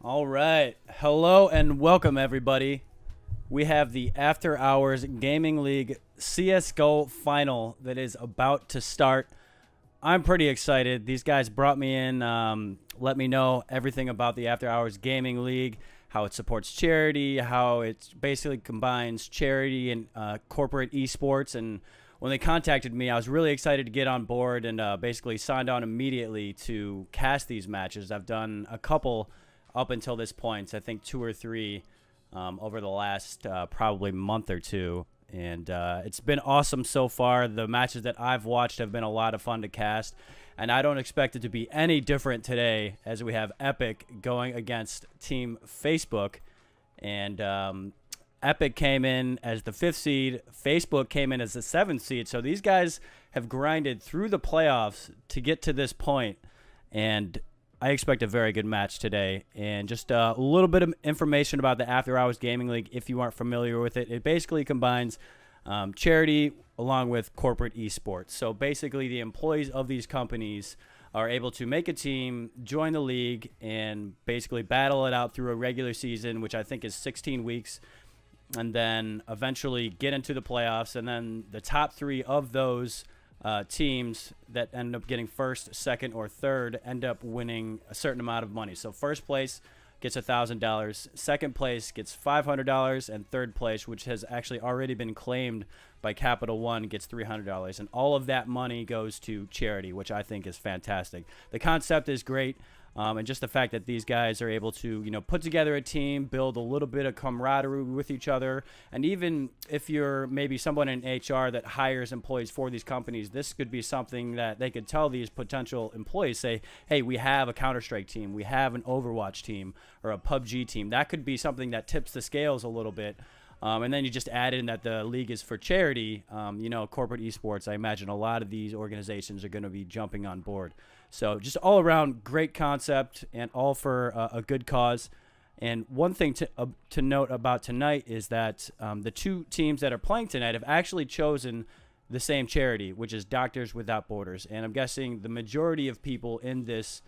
All right. Hello and welcome, everybody. We have the After Hours Gaming League CSGO final that is about to start. I'm pretty excited. These guys brought me in, let me know everything about the After Hours Gaming League, how it supports charity, how it basically combines charity and corporate esports. And when they contacted me, I was really excited to get on board and basically signed on immediately to cast these matches. I've done a couple up until this point, I think 2 or 3 over the last probably month or two. And it's been awesome so far. The matches that I've watched have been a lot of fun to cast. And I don't expect it to be any different today as we have Epic going against Team Facebook. And Epic came in as the 5th seed. Facebook came in as the 7th seed. So these guys have grinded through the playoffs to get to this point. And I expect a very good match today. And just a little bit of information about the After Hours Gaming League if you aren't familiar with it. It basically combines charity along with corporate esports. So basically the employees of these companies are able to make a team, join the league, and basically battle it out through a regular season, which I think is 16 weeks, and then eventually get into the playoffs. And then the top 3 of those teams that end up getting first, second, or third end up winning a certain amount of money. So first place gets $1,000, second place gets $500, and third place, which has actually already been claimed by Capital One, gets $300. And all of that money goes to charity, which I think is fantastic. The concept is great. And just the fact that these guys are able to, put together a team, build a little bit of camaraderie with each other. And even if you're maybe someone in HR that hires employees for these companies, this could be something that they could tell these potential employees, say, hey, we have a Counter-Strike team, we have an Overwatch team, or a PUBG team. That could be something that tips the scales a little bit. And then you just add in that the league is for charity, corporate esports. I imagine a lot of these organizations are going to be jumping on board. So just all around great concept and all for a good cause. And one thing to note about tonight is that the 2 teams that are playing tonight have actually chosen the same charity, which is Doctors Without Borders. And I'm guessing the majority of people in this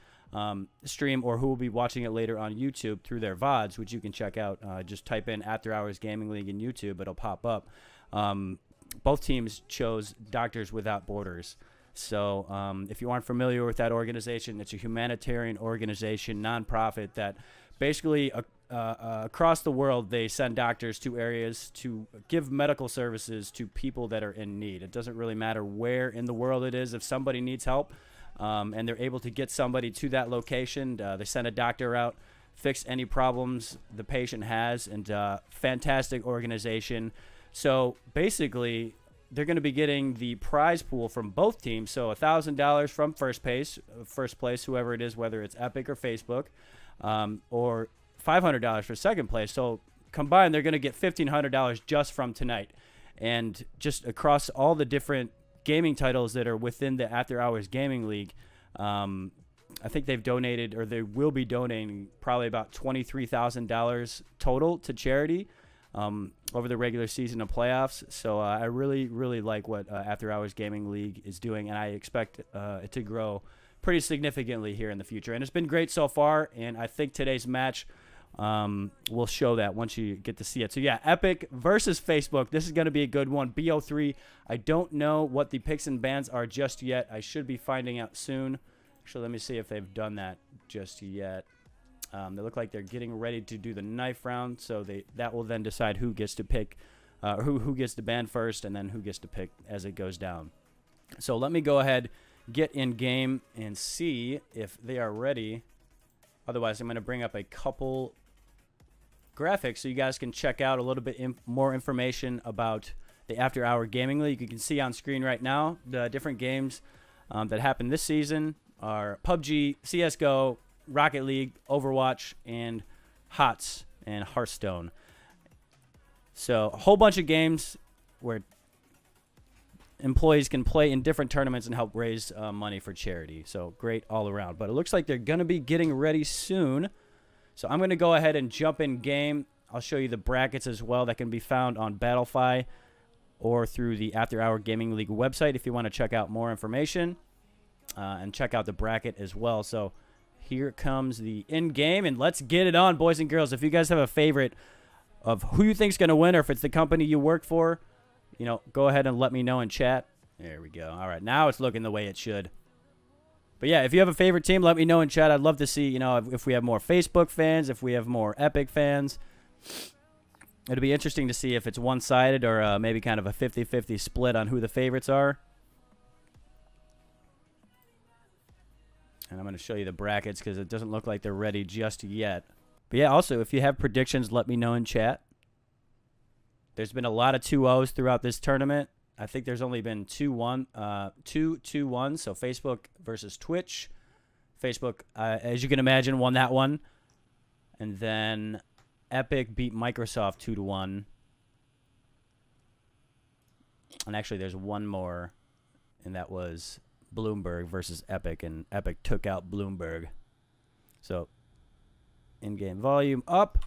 stream, or who will be watching it later on YouTube through their VODs, which you can check out. Just type in After Hours Gaming League in YouTube. It'll pop up. Both teams chose Doctors Without Borders. So if you aren't familiar with that organization, it's a humanitarian organization, nonprofit, that basically across the world, they send doctors to areas to give medical services to people that are in need. It doesn't really matter where in the world it is. If somebody needs help, and they're able to get somebody to that location, they send a doctor out, fix any problems the patient has, and fantastic organization. So basically, they're going to be getting the prize pool from both teams. So $1,000 from first place, whoever it is, whether it's Epic or Facebook, or $500 for second place. So combined, they're going to get $1,500 just from tonight. And just across all the different gaming titles that are within the After Hours Gaming League, I think they've donated, or they will be donating, probably about $23,000 total to charity over the regular season of playoffs. So I really, really like what After Hours Gaming League is doing, and I expect it to grow pretty significantly here in the future. And it's been great so far, and I think today's match will show that once you get to see it. So yeah, Epic versus Facebook. This is going to be a good one. BO3. I don't know what the picks and bans are just yet. I should be finding out soon. Actually, let me see if they've done that just yet. They look like they're getting ready to do the knife round, so that will then decide who gets to pick, who gets to ban first, and then who gets to pick as it goes down. So let me go ahead, get in game, and see if they are ready. Otherwise, I'm going to bring up a couple graphics so you guys can check out a little bit more information about the After Hour Gaming League. You can see on screen right now the different games that happened this season are PUBG, CSGO, Rocket League, Overwatch, and HOTS and Hearthstone. So a whole bunch of games where employees can play in different tournaments and help raise money for charity. So great all around. But it looks like they're going to be getting ready soon. So I'm going to go ahead and jump in game. I'll show you the brackets as well that can be found on Battlefy or through the After Hour Gaming League website if you want to check out more information and check out the bracket as well. So here comes the in-game, and let's get it on, boys and girls. If you guys have a favorite of who you think's going to win or if it's the company you work for, you know, go ahead and let me know in chat. There we go. All right, now it's looking the way it should. But, yeah, if you have a favorite team, let me know in chat. I'd love to see, you know, if we have more Facebook fans, if we have more Epic fans. It'll be interesting to see if it's one-sided or maybe kind of a 50-50 split on who the favorites are. And I'm going to show you the brackets because it doesn't look like they're ready just yet. But, yeah, also, if you have predictions, let me know in chat. There's been a lot of 2-0s throughout this tournament. I think there's only been 2-1, so Facebook versus Twitch. Facebook, as you can imagine, won that one. And then Epic beat Microsoft 2-1. And actually, there's one more, and that was Bloomberg versus Epic, and Epic took out Bloomberg. So, in-game volume up.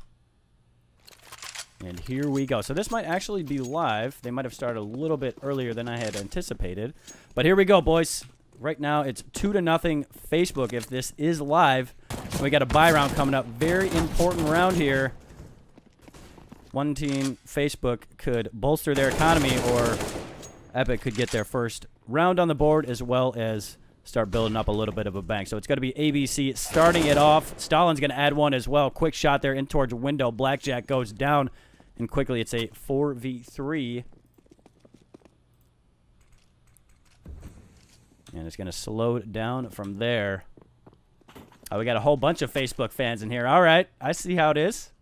And here we go. So this might actually be live. They might have started a little bit earlier than I had anticipated. But here we go, boys. Right now, it's 2-0 Facebook if this is live. We got a bye round coming up. Very important round here. One team, Facebook, could bolster their economy, or Epic could get their first round on the board as well as start building up a little bit of a bank. So it's going to be ABC starting it off. Stalin's going to add one as well. Quick shot there in towards window. Blackjack goes down. And quickly, it's a 4v3. And it's going to slow down from there. Oh, we got a whole bunch of Facebook fans in here. All right, I see how it is.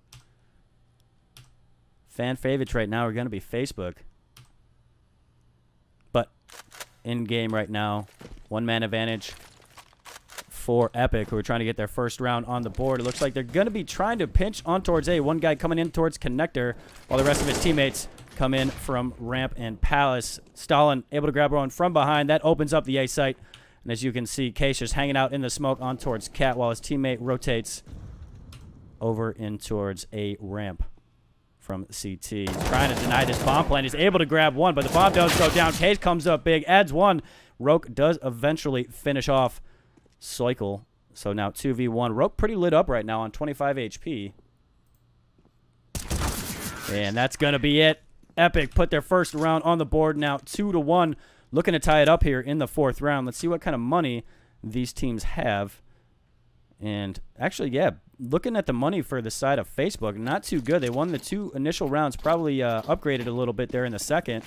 Fan favorites right now are going to be Facebook. But in-game right now, one-man advantage for Epic, who are trying to get their first round on the board. It looks like they're going to be trying to pinch on towards A. One guy coming in towards Connector, while the rest of his teammates come in from Ramp and Palace. Stalin able to grab one from behind. That opens up the A site. And as you can see, Case just hanging out in the smoke on towards Cat, while his teammate rotates over in towards A Ramp from CT. He's trying to deny this bomb plan. He's able to grab one, but the bomb does go down. Case comes up big, adds one. Roke does eventually finish off Cycle. So now 2v1. Roke pretty lit up right now on 25 HP. And that's going to be it. Epic put their first round on the board now 2-1. Looking to tie it up here in the fourth round. Let's see what kind of money these teams have. And actually, yeah, looking at the money for the side of Facebook, not too good. They won the two initial rounds, probably upgraded a little bit there in the second.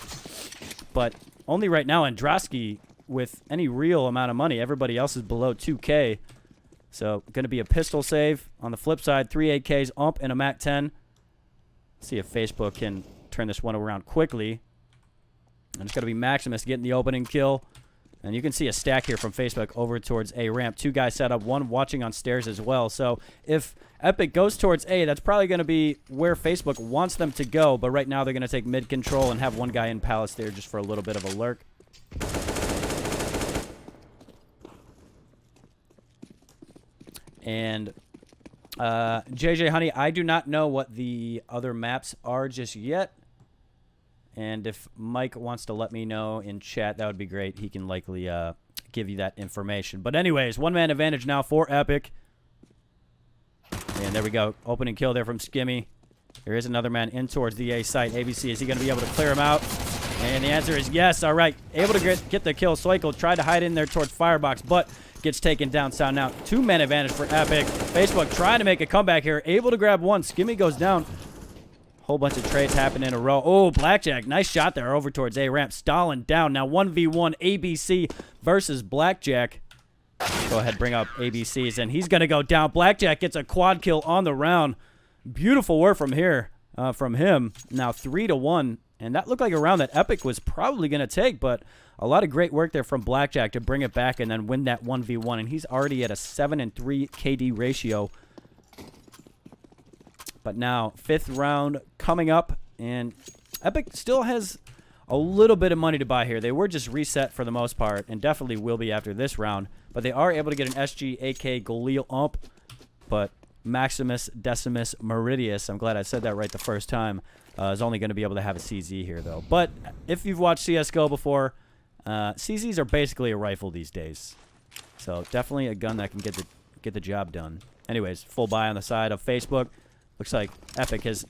But only right now Andrasky with any real amount of money. Everybody else is below 2K. So going to be a pistol save. On the flip side, 3 AKs, UMP, and a MAC-10. See if Facebook can turn this one around quickly. And it's going to be Maximus getting the opening kill. And you can see a stack here from Facebook over towards A ramp. Two guys set up, one watching on stairs as well. So if Epic goes towards A, that's probably going to be where Facebook wants them to go. But right now they're going to take mid control and have one guy in Palace there just for a little bit of a lurk. And JJ Honey, I do not know what the other maps are just yet. And if Mike wants to let me know in chat, that would be great. He can likely give you that information. But anyways, one-man advantage now for Epic. And there we go. Opening kill there from Skimmy. There is another man in towards the A site. ABC, is he going to be able to clear him out? And the answer is yes. All right. Able to get the kill. Soikel tried to hide in there towards Firebox, but gets taken down. Sound now. Two-man advantage for Epic. Facebook trying to make a comeback here. Able to grab one. Skimmy goes down. Whole bunch of trades happen in a row. Oh, Blackjack. Nice shot there over towards A ramp. Stalin down. Now 1v1 ABC versus Blackjack. Go ahead, bring up ABCs, and he's going to go down. Blackjack gets a quad kill on the round. Beautiful work from here, from him. Now 3-1, and that looked like a round that Epic was probably going to take, but a lot of great work there from Blackjack to bring it back and then win that 1v1, and he's already at a 7-3 KD ratio. But now, fifth round coming up, and Epic still has a little bit of money to buy here. They were just reset for the most part, and definitely will be after this round. But they are able to get an SG, AK, Galil, UMP, but Maximus, Decimus, Meridius, I'm glad I said that right the first time, is only going to be able to have a CZ here, though. But if you've watched CSGO before, CZs are basically a rifle these days. So definitely a gun that can get the get the job done. Anyways, full buy on the side of Facebook. Looks like Epic has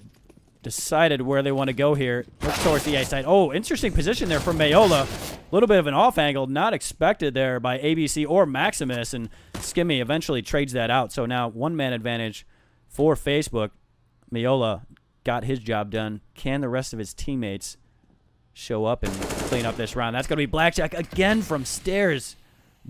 decided where they want to go here. Look towards the A side. Oh, interesting position there for Mayola. A little bit of an off angle, not expected there by ABC or Maximus, and Skimmy eventually trades that out. So now one-man advantage for Facebook. Mayola got his job done. Can the rest of his teammates show up and clean up this round? That's going to be Blackjack again from stairs.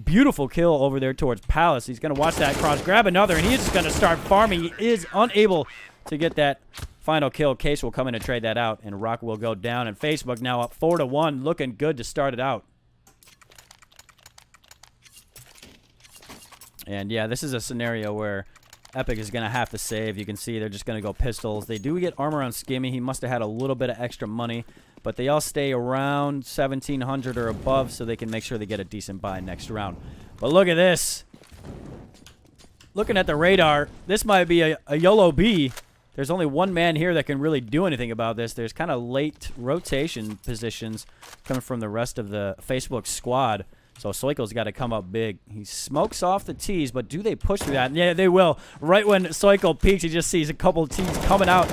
Beautiful kill over there towards Palace. He's going to watch that cross, grab another, and he's just going to start farming. He is unable to get that final kill. Case will come in and trade that out, and Rock will go down. And Facebook now up 4-1, looking good to start it out. And yeah, this is a scenario where Epic is going to have to save. You can see they're just going to go pistols. They do get armor on Skimmy. He must have had a little bit of extra money, but they all stay around 1,700 or above so they can make sure they get a decent buy next round. But look at this. Looking at the radar, this might be a YOLO B. There's only one man here that can really do anything about this. There's kind of late rotation positions coming from the rest of the Facebook squad. So Soikel's got to come up big. He smokes off the tees, but do they push through that? Yeah, they will. Right when Soikel peeks, he just sees a couple of tees coming out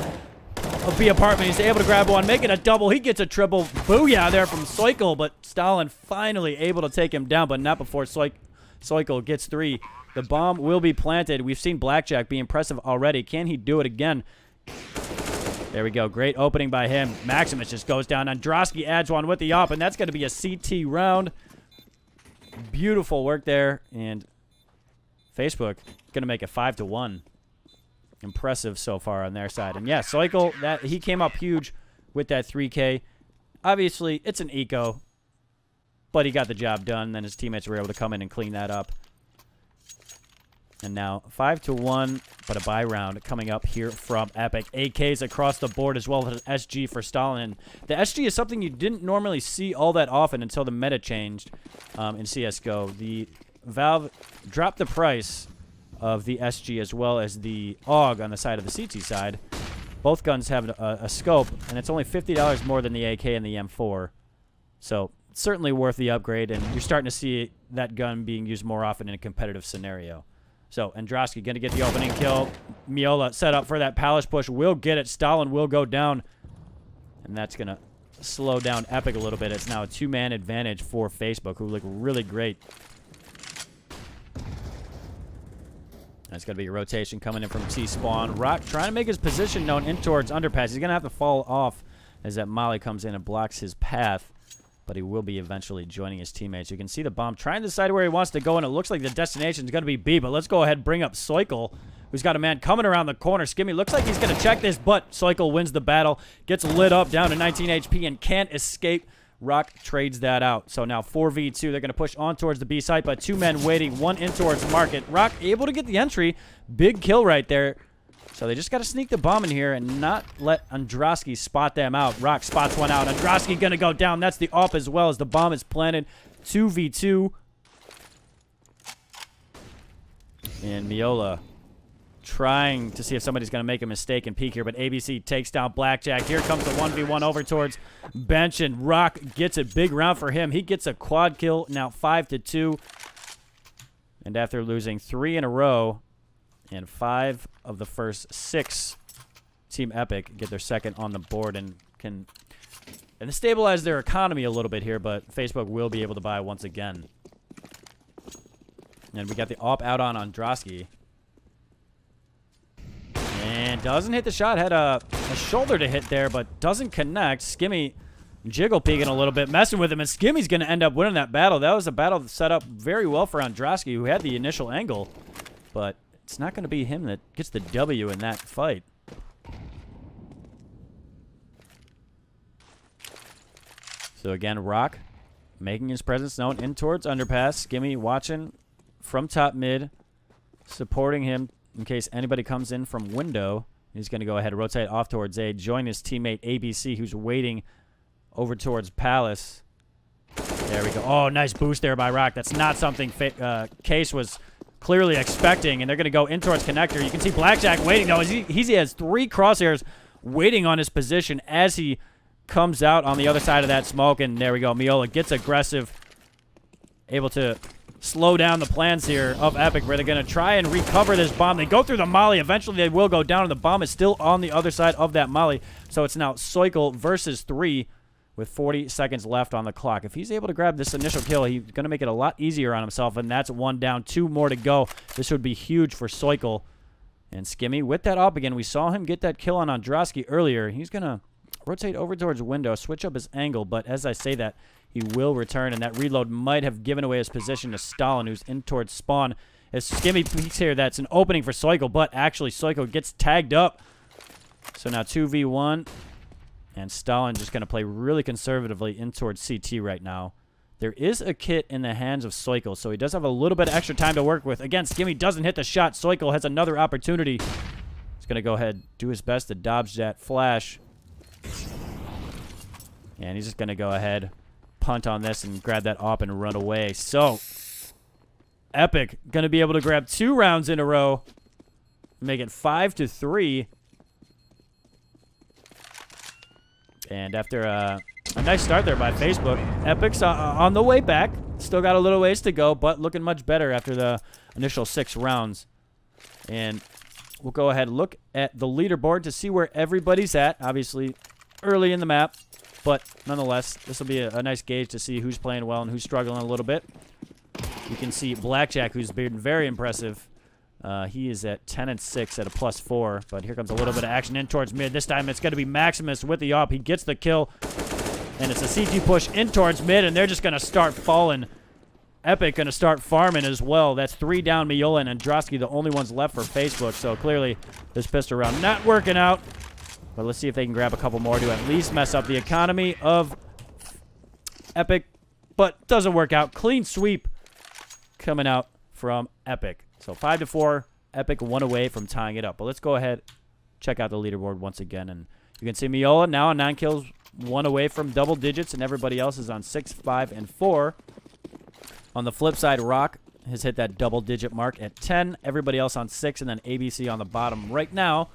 of B apartment. He's able to grab one, make it a double. He gets a triple. Booyah there from Soikel, but Stalin finally able to take him down, but not before Soikel gets three. The bomb will be planted. We've seen Blackjack be impressive already. Can he do it again? There we go. Great opening by him. Maximus just goes down. Androsky adds one with the op, and that's going to be a CT round. Beautiful work there. And Facebook going to make it 5-1. Impressive so far on their side. And yeah, Soikel, he came up huge with that 3K. Obviously, it's an eco, but he got the job done. Then his teammates were able to come in and clean that up. And now 5-1, but a buy round coming up here from Epic. AKs across the board as well as SG for Stalin. The SG is something you didn't normally see all that often until the meta changed in CSGO. The Valve dropped the price of the SG as well as the AUG on the side of the CT side. Both guns have a scope, and it's only $50 more than the AK and the M4. So certainly worth the upgrade, and you're starting to see that gun being used more often in a competitive scenario. So, Androsky going to get the opening kill. Miola set up for that Palace push. Will get it. Stalin will go down. And that's going to slow down Epic a little bit. It's now a two-man advantage for Facebook, who look really great. That's going to be a rotation coming in from T-Spawn. Rock trying to make his position known in towards underpass. He's going to have to fall off as that Molly comes in and blocks his path. But he will be eventually joining his teammates. You can see the bomb trying to decide where he wants to go, and it looks like the destination is going to be B. But let's go ahead and bring up Soikel, who's got a man coming around the corner. Skimmy looks like he's going to check this, but Soikel wins the battle, gets lit up down to 19 HP, and can't escape. Rock trades that out. So now 4v2. They're going to push on towards the B site, but two men waiting, one in towards Market. Rock able to get the entry. Big kill right there. So they just got to sneak the bomb in here and not let Androsky spot them out. Rock spots one out. Androsky going to go down. That's the op as well as the bomb is planted. 2v2. And Miola trying to see if somebody's going to make a mistake and peek here, but ABC takes down Blackjack. Here comes the 1v1 over towards Bench, and Rock gets a big round for him. He gets a quad kill, now 5-2. And after losing 3 in a row, and 5 of the first 6, Team Epic get their second on the board and can stabilize their economy a little bit here, but Facebook will be able to buy once again. And we got the op out on Androsky. And doesn't hit the shot. Had a shoulder to hit there, but doesn't connect. Skimmy jiggle peeking a little bit, messing with him, and Skimmy's going to end up winning that battle. That was a battle set up very well for Androsky, who had the initial angle, but it's not going to be him that gets the W in that fight. So again, Rock making his presence known in towards underpass. Skimmy watching from top mid, supporting him in case anybody comes in from window. He's going to go ahead and rotate off towards A, join his teammate ABC, who's waiting over towards Palace. There we go. Oh, nice boost there by Rock. That's not something Case was clearly expecting, and they're going to go in towards connector. You can see Blackjack waiting, though. He has 3 crosshairs waiting on his position as he comes out on the other side of that smoke, and there we go. Miola gets aggressive, able to slow down the plans here of Epic, where they're going to try and recover this bomb. They go through the molly. Eventually, they will go down, and the bomb is still on the other side of that molly. So it's now Soikle versus 3 with 40 seconds left on the clock. If he's able to grab this initial kill, he's going to make it a lot easier on himself, and that's 1 down, 2 more to go. This would be huge for Soikle. And Skimmy with that up again. We saw him get that kill on Andrasky earlier. He's going to rotate over towards window, switch up his angle, but as I say that, he will return, and that reload might have given away his position to Stalin, who's in towards spawn. As Skimmy peeks here, that's an opening for Soikle, but actually Soikle gets tagged up. So now 2v1, and Stalin just going to play really conservatively in towards CT right now. There is a kit in the hands of Soikle, so he does have a little bit of extra time to work with. Again, Skimmy doesn't hit the shot. Soikle has another opportunity. He's going to go ahead, do his best to dodge that flash. And he's just going to go ahead, punt on this, and grab that op and run away. So, Epic going to be able to grab 2 rounds in a row, make it 5-3. And after a nice start there by Facebook, Epic's on the way back. Still got a little ways to go, but looking much better after the initial 6 rounds. And we'll go ahead and look at the leaderboard to see where everybody's at. Obviously, early in the map, but nonetheless, this will be a nice gauge to see who's playing well and who's struggling a little bit. You can see Blackjack, who's been very impressive. He is at 10-6 at a +4, but here comes a little bit of action in towards mid. This time it's going to be Maximus with the op. He gets the kill, and it's a CT push in towards mid, and they're just going to start falling. Epic going to start farming as well. That's 3 down. Miola and Andrasky, the only ones left for Facebook, so clearly this pistol round not working out. But let's see if they can grab a couple more to at least mess up the economy of Epic, but doesn't work out. Clean sweep coming out from Epic. So 5-4, Epic 1 away from tying it up. But let's go ahead, check out the leaderboard once again. And you can see Miola now on 9 kills, 1 away from double digits, and everybody else is on 6, 5, and 4. On the flip side, Rock has hit that double-digit mark at 10. Everybody else on 6, and then ABC on the bottom right now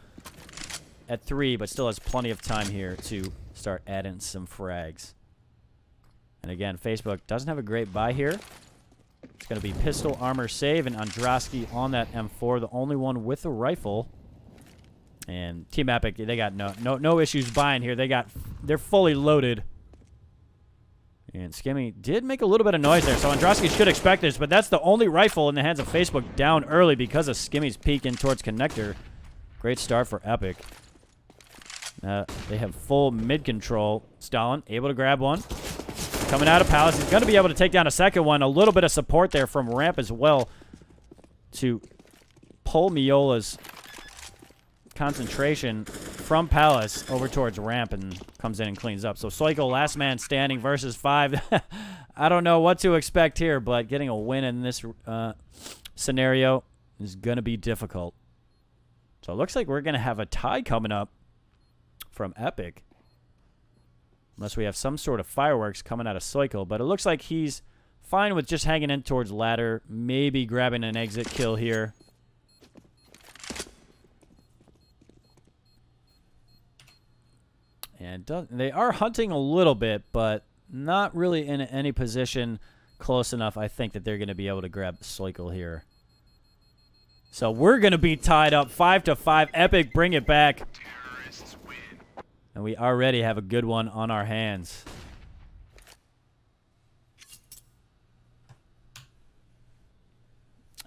at 3, but still has plenty of time here to start adding some frags. And again, Facebook doesn't have a great buy here. It's going to be pistol armor save and Andrasky on that M4, the only one with a rifle. And Team Epic, they got no issues buying here. They're fully loaded. And Skimmy did make a little bit of noise there, so Andrasky should expect this, but that's the only rifle in the hands of Facebook down early because of Skimmy's peek in towards connector. Great start for Epic. They have full mid control. Stalin able to grab one. Coming out of Palace. He's going to be able to take down a second one. A little bit of support there from Ramp as well to pull Miola's concentration from Palace over towards Ramp and comes in and cleans up. So Soikle, last man standing versus 5. I don't know what to expect here, but getting a win in this scenario is going to be difficult. So it looks like we're going to have a tie coming up from Epic. Unless we have some sort of fireworks coming out of Soikle. But it looks like he's fine with just hanging in towards ladder. Maybe grabbing an exit kill here. And they are hunting a little bit, but not really in any position close enough, I think, that they're going to be able to grab Soikle here. So we're going to be tied up 5-5. Epic, bring it back. And we already have a good one on our hands.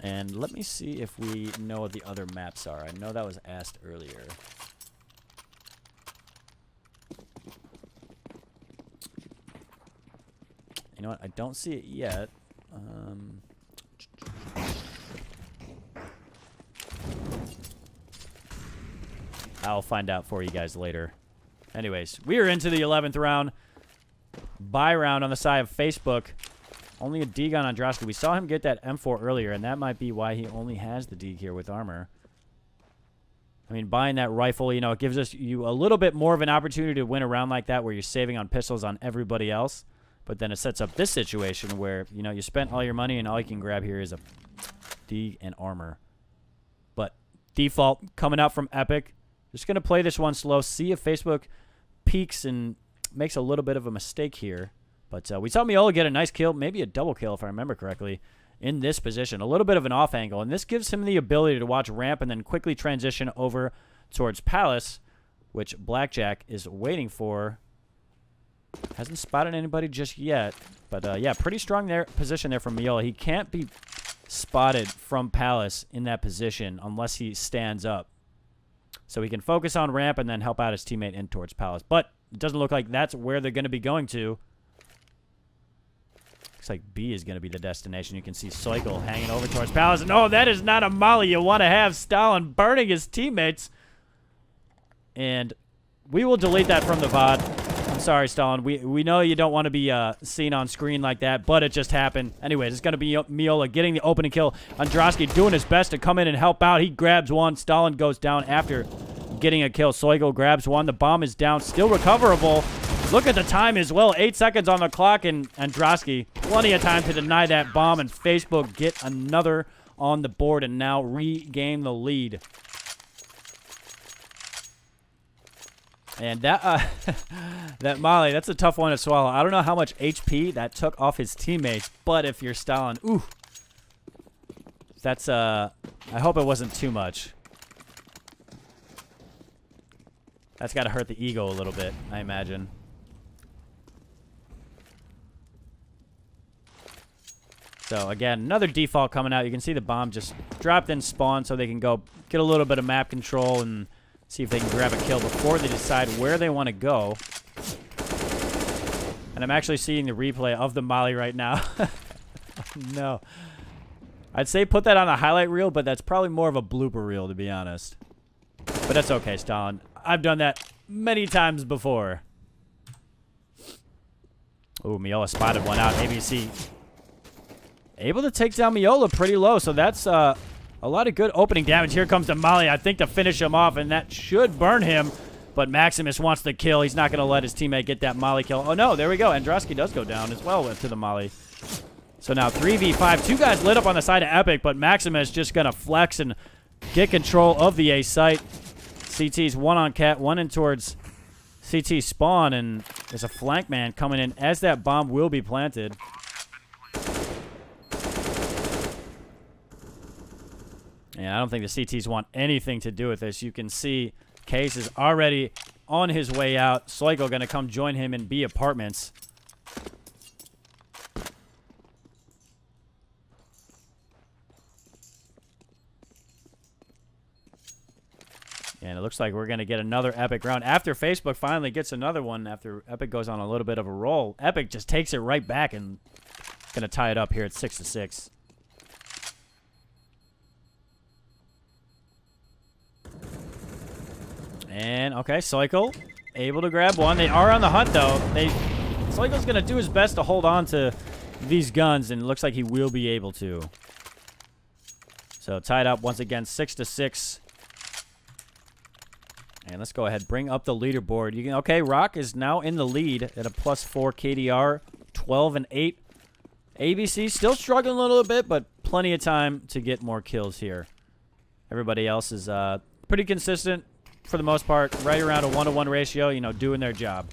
And let me see if we know what the other maps are. I know that was asked earlier. You know what? I don't see it yet. I'll find out for you guys later. Anyways, we are into the 11th round. Buy round on the side of Facebook. Only a Deg on Andrasky. We saw him get that M4 earlier, and that might be why he only has the Deg here with armor. I mean, buying that rifle, you know, it gives you a little bit more of an opportunity to win a round like that where you're saving on pistols on everybody else. But then it sets up this situation where, you know, you spent all your money and all you can grab here is a Deg and armor. But default coming out from Epic. Just going to play this one slow, see if Facebook peeks and makes a little bit of a mistake here. But we saw Miola get a nice kill, maybe a double kill if I remember correctly. in this position. A little bit of an off angle, and this gives him the ability to watch ramp and then quickly transition over towards Palace, which Blackjack is waiting for. Hasn't spotted anybody just yet, but yeah, pretty strong position there from Miola. He can't be spotted from Palace in that position unless he stands up. So he can focus on ramp and then help out his teammate in towards Palace. But it doesn't look like that's where they're going to be going to. Looks like B is going to be the destination. You can see Cycle hanging over towards Palace. No, that is not a molly you want to have. Stalin burning his teammates. And we will delete that from the VOD. I'm sorry, Stalin. We know you don't want to be seen on screen like that, but it just happened. Anyways, it's going to be Miola getting the opening kill. Andrasky doing his best to come in and help out. He grabs one. Stalin goes down after getting a kill. Soigo grabs one. The bomb is down. Still recoverable. Look at the time as well. 8 seconds on the clock, and Andrasky, plenty of time to deny that bomb, and Facebook get another on the board and now regain the lead. And that that molly, that's a tough one to swallow. I don't know how much HP that took off his teammates, but if you're Stalin, ooh, that's I hope it wasn't too much. That's got to hurt the ego a little bit, I imagine. So again, another default coming out. You can see the bomb just dropped in spawn, so they can go get a little bit of map control and see if they can grab a kill before they decide where they want to go. And I'm actually seeing the replay of the molly right now. No. I'd say put that on a highlight reel, but that's probably more of a blooper reel, to be honest. But that's okay, Stalin. I've done that many times before. Ooh, Miola spotted one out. ABC able to take down Miola pretty low, so that's a lot of good opening damage. Here comes the molly, I think, to finish him off, and that should burn him. But Maximus wants the kill. He's not going to let his teammate get that molly kill. Oh, no, there we go. Andrasky does go down as well to the molly. So now 3v5. 2 guys lit up on the side of Epic, but Maximus just going to flex and get control of the A site. CT's one on Cat, one in towards CT spawn, and there's a flank man coming in as that bomb will be planted. And I don't think the CTs want anything to do with this. You can see Case is already on his way out. Soigo going to come join him in B apartments. And it looks like we're going to get another Epic round. After Facebook finally gets another one, after Epic goes on a little bit of a roll, Epic just takes it right back and going to tie it up here at 6-6. And, okay, Cycle able to grab one. They are on the hunt, though. Cycle's going to do his best to hold on to these guns, and it looks like he will be able to. So, tied up once again, 6-6. And let's go ahead, bring up the leaderboard. You can, okay, Rock is now in the lead at a +4 KDR, 12-8. ABC still struggling a little bit, but plenty of time to get more kills here. Everybody else is pretty consistent. For the most part, right around a 1-to-1 ratio, you know, doing their job.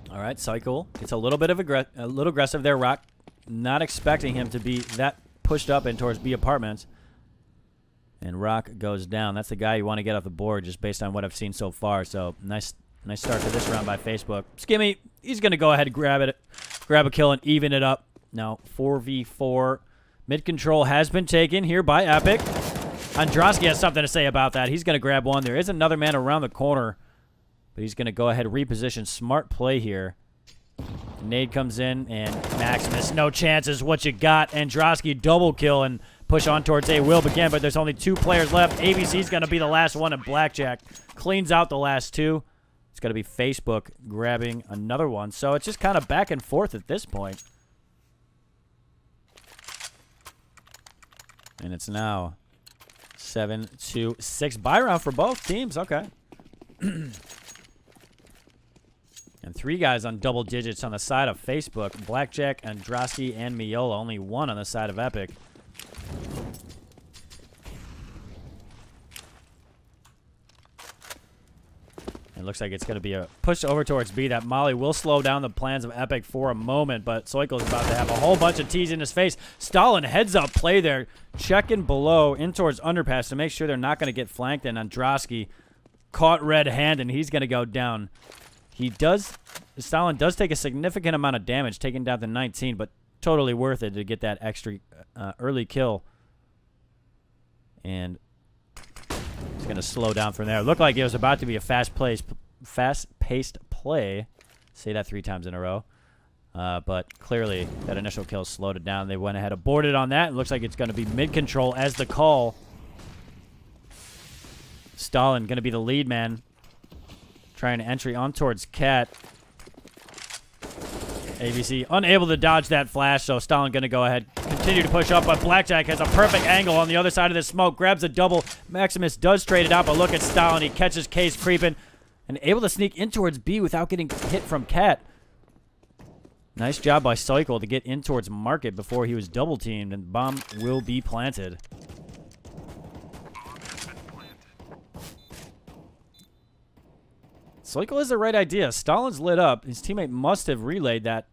All right, Cycle gets a little bit of a little aggressive there. Rock, not expecting him to be that pushed up in towards B apartments. And Rock goes down. That's the guy you want to get off the board, just based on what I've seen so far. So nice start to this round by Facebook. Skimmy, he's going to go ahead and grab a kill and even it up. Now 4v4. Mid control has been taken here by Epic. Andrasky has something to say about that. He's going to grab one. There is another man around the corner, but he's going to go ahead and reposition. Smart play here. Nade comes in, and Maximus, no chances. What you got? Andrasky double kill and push on towards A. Will begin, but there's only 2 players left. ABC's going to be the last one, and Blackjack cleans out the last 2. It's going to be Facebook grabbing another one. So it's just kind of back and forth at this point. And it's now 7-6. Buy round for both teams. Okay. And 3 guys on double digits on the side of Facebook. Blackjack, Andrasky, and Miola. Only 1 on the side of Epic. It looks like it's going to be a push over towards B. That molly will slow down the plans of Epic for a moment, but Soikel is about to have a whole bunch of T's in his face. Stalin heads up play there, checking below in towards underpass to make sure they're not going to get flanked, and Androsky caught red-handed, and he's going to go down. Stalin does take a significant amount of damage, taking down to 19, but totally worth it to get that extra early kill. And it's going to slow down from there. It looked like it was about to be a fast-paced play. Say that 3 times in a row. But clearly, that initial kill slowed it down. They went ahead, aborted on that. It looks like it's going to be mid-control as the call. Stalin going to be the lead man. Trying to entry on towards Cat. ABC unable to dodge that flash, so Stalin going to go ahead, continue to push up, but Blackjack has a perfect angle on the other side of the smoke, grabs a double. Maximus does trade it out, but look at Stalin. He catches Case creeping and able to sneak in towards B without getting hit from Cat. Nice job by Soikel to get in towards Market before he was double teamed, and the bomb will be planted. Soikel has the right idea. Stalin's lit up. His teammate must have relayed that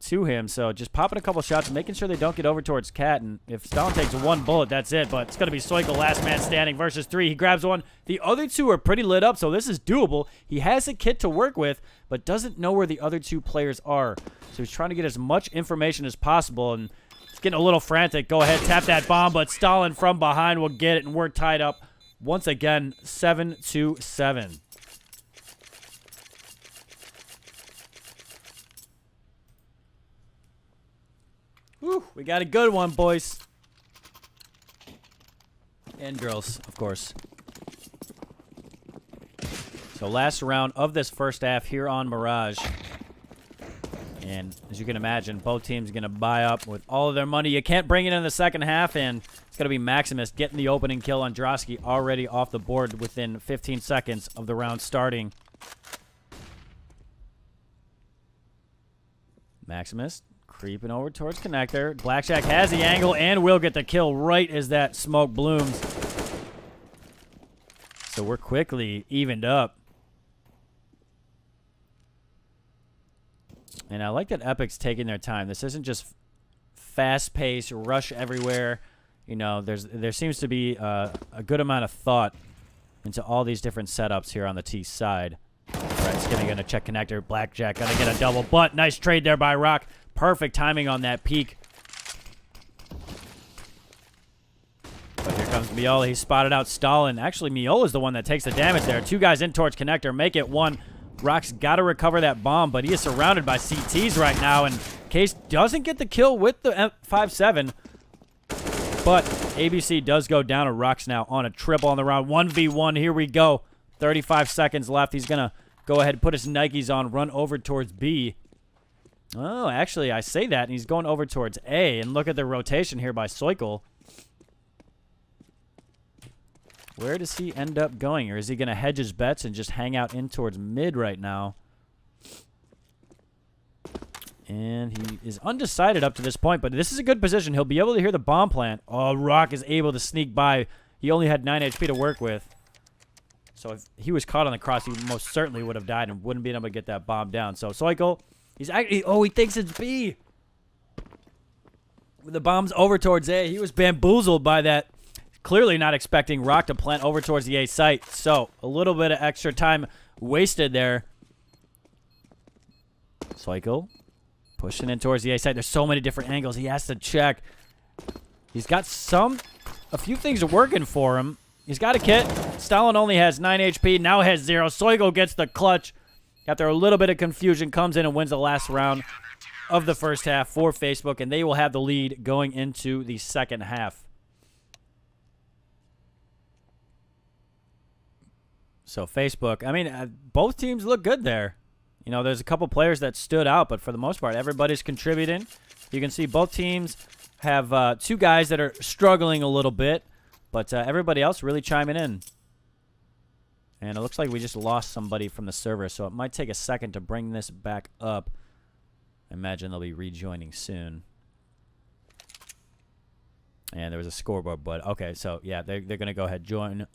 to him. So just popping a couple shots, making sure they don't get over towards Cat. And if Stalin takes 1 bullet, that's it. But it's going to be Soikel, last man standing versus 3. He grabs one. The other 2 are pretty lit up, so this is doable. He has a kit to work with, but doesn't know where the other 2 players are. So he's trying to get as much information as possible. And it's getting a little frantic. Go ahead, tap that bomb. But Stalin from behind will get it, and we're tied up once again, 7-7. Whew, we got a good one, boys. And girls, of course. So last round of this first half here on Mirage. And as you can imagine, both teams are going to buy up with all of their money. You can't bring it in the second half, and it's going to be Maximus getting the opening kill on Androsky, already off the board within 15 seconds of the round starting. Maximus creeping over towards connector. Blackjack has the angle and will get the kill right as that smoke blooms. So we're quickly evened up. And I like that Epic's taking their time. This isn't just fast-paced, rush everywhere. You know, there seems to be a good amount of thought into all these different setups here on the T side. All right, Skinny gonna check connector. Blackjack gonna get a double, but nice trade there by Rock. Perfect timing on that peak. But here comes Miola. He spotted out Stalin. Actually, Miola is the one that takes the damage there. 2 guys in towards connector. Make it 1. Rock's got to recover that bomb, but he is surrounded by CTs right now, and Case doesn't get the kill with the M57. But ABC does go down to Rock's now on a triple on the round. 1v1. Here we go. 35 seconds left. He's going to go ahead and put his Nikes on, run over towards B. Oh, actually, I say that, and he's going over towards A. And look at the rotation here by Soikel. Where does he end up going? Or is he going to hedge his bets and just hang out in towards mid right now? And he is undecided up to this point, but this is a good position. He'll be able to hear the bomb plant. Oh, Rock is able to sneak by. He only had 9 HP to work with. So if he was caught on the cross, he most certainly would have died and wouldn't be able to get that bomb down. So Soikel, he's actually, oh, he thinks it's B. With the bombs over towards A, he was bamboozled by that. Clearly not expecting Rock to plant over towards the A site. So a little bit of extra time wasted there. Soikel pushing in towards the A site. There's so many different angles. He has to check. He's got a few things working for him. He's got a kit. Stalin only has 9 HP, now has 0. Soikel gets the clutch. After a little bit of confusion, comes in and wins the last round of the first half for Facebook, and they will have the lead going into the second half. So Facebook, I mean, both teams look good there. You know, there's a couple players that stood out, but for the most part, everybody's contributing. You can see both teams have 2 guys that are struggling a little bit, but everybody else really chiming in. And it looks like we just lost somebody from the server, so it might take a second to bring this back up. I imagine they'll be rejoining soon. And there was a scoreboard, but okay, so yeah, they're going to go ahead join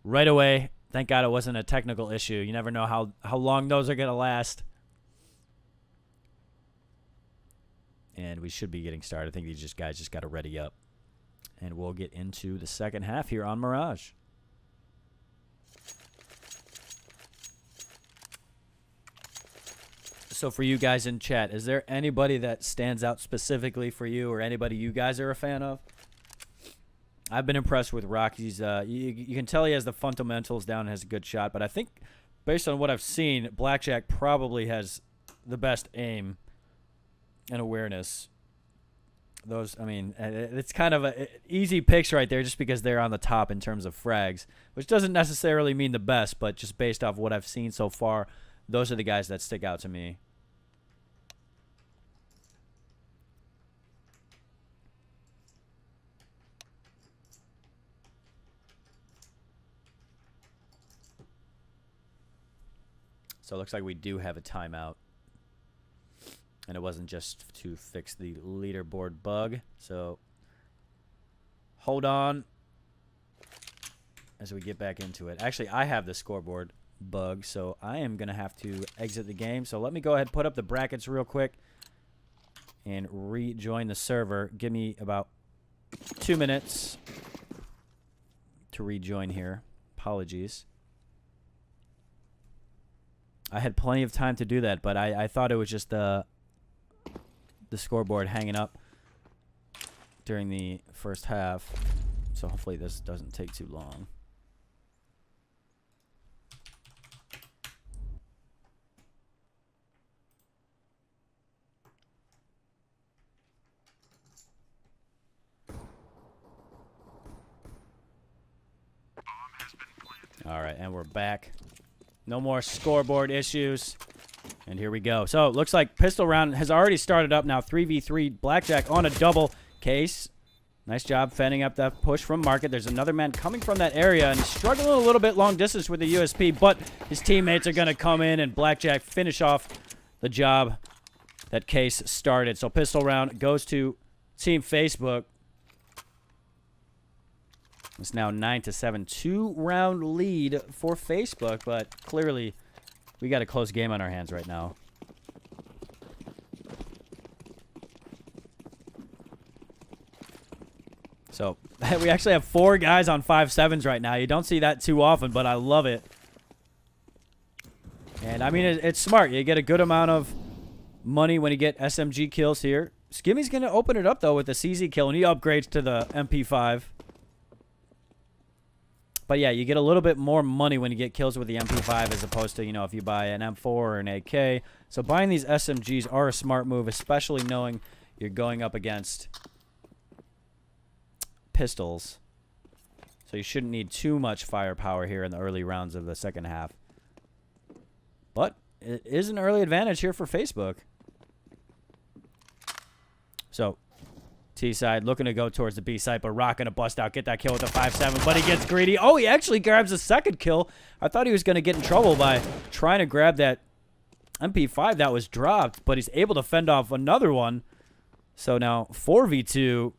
right away. Thank God it wasn't a technical issue. You never know how long those are going to last. And we should be getting started. I think these guys just got to ready up. And we'll get into the second half here on Mirage. So for you guys in chat, is there anybody that stands out specifically for you or anybody you guys are a fan of? I've been impressed with Rocky's. You can tell he has the fundamentals down and has a good shot. But I think based on what I've seen, Blackjack probably has the best aim and awareness. Those, I mean, it's kind of an easy picks right there just because they're on the top in terms of frags, which doesn't necessarily mean the best, but just based off what I've seen so far, those are the guys that stick out to me. So it looks like we do have a timeout. And it wasn't just to fix the leaderboard bug. So hold on as we get back into it. Actually, I have the scoreboard bug, so I am going to have to exit the game. So let me go ahead and put up the brackets real quick and rejoin the server. Give me about 2 minutes to rejoin here. Apologies. I had plenty of time to do that, but I thought it was just the scoreboard hanging up during the first half. So hopefully this doesn't take too long. All right, and we're back. No more scoreboard issues. And here we go. So it looks like pistol round has already started up now. 3v3 Blackjack on a double. Case, nice job fending up that push from Market. There's another man coming from that area, and he's struggling a little bit long distance with the USP, but his teammates are going to come in, and Blackjack finish off the job that Case started. So pistol round goes to Team Facebook. It's now 9-7. 2-round lead for Facebook, but clearly we got a close game on our hands right now. So we actually have 4 guys on 5.7s right now. You don't see that too often, but I love it. And I mean, it's smart. You get a good amount of money when you get SMG kills here. Skimmy's going to open it up, though, with the CZ kill, and he upgrades to the MP5. But yeah, you get a little bit more money when you get kills with the MP5 as opposed to, you know, if you buy an M4 or an AK. So buying these SMGs are a smart move, especially knowing you're going up against pistols. So you shouldn't need too much firepower here in the early rounds of the second half. But it is an early advantage here for Facebook. So T side looking to go towards the B side, but Rock gonna bust out, get that kill with the 5.7, but he gets greedy. Oh, he actually grabs a second kill. I thought he was gonna get in trouble by trying to grab that MP5 that was dropped, but he's able to fend off another one. So now 4v2.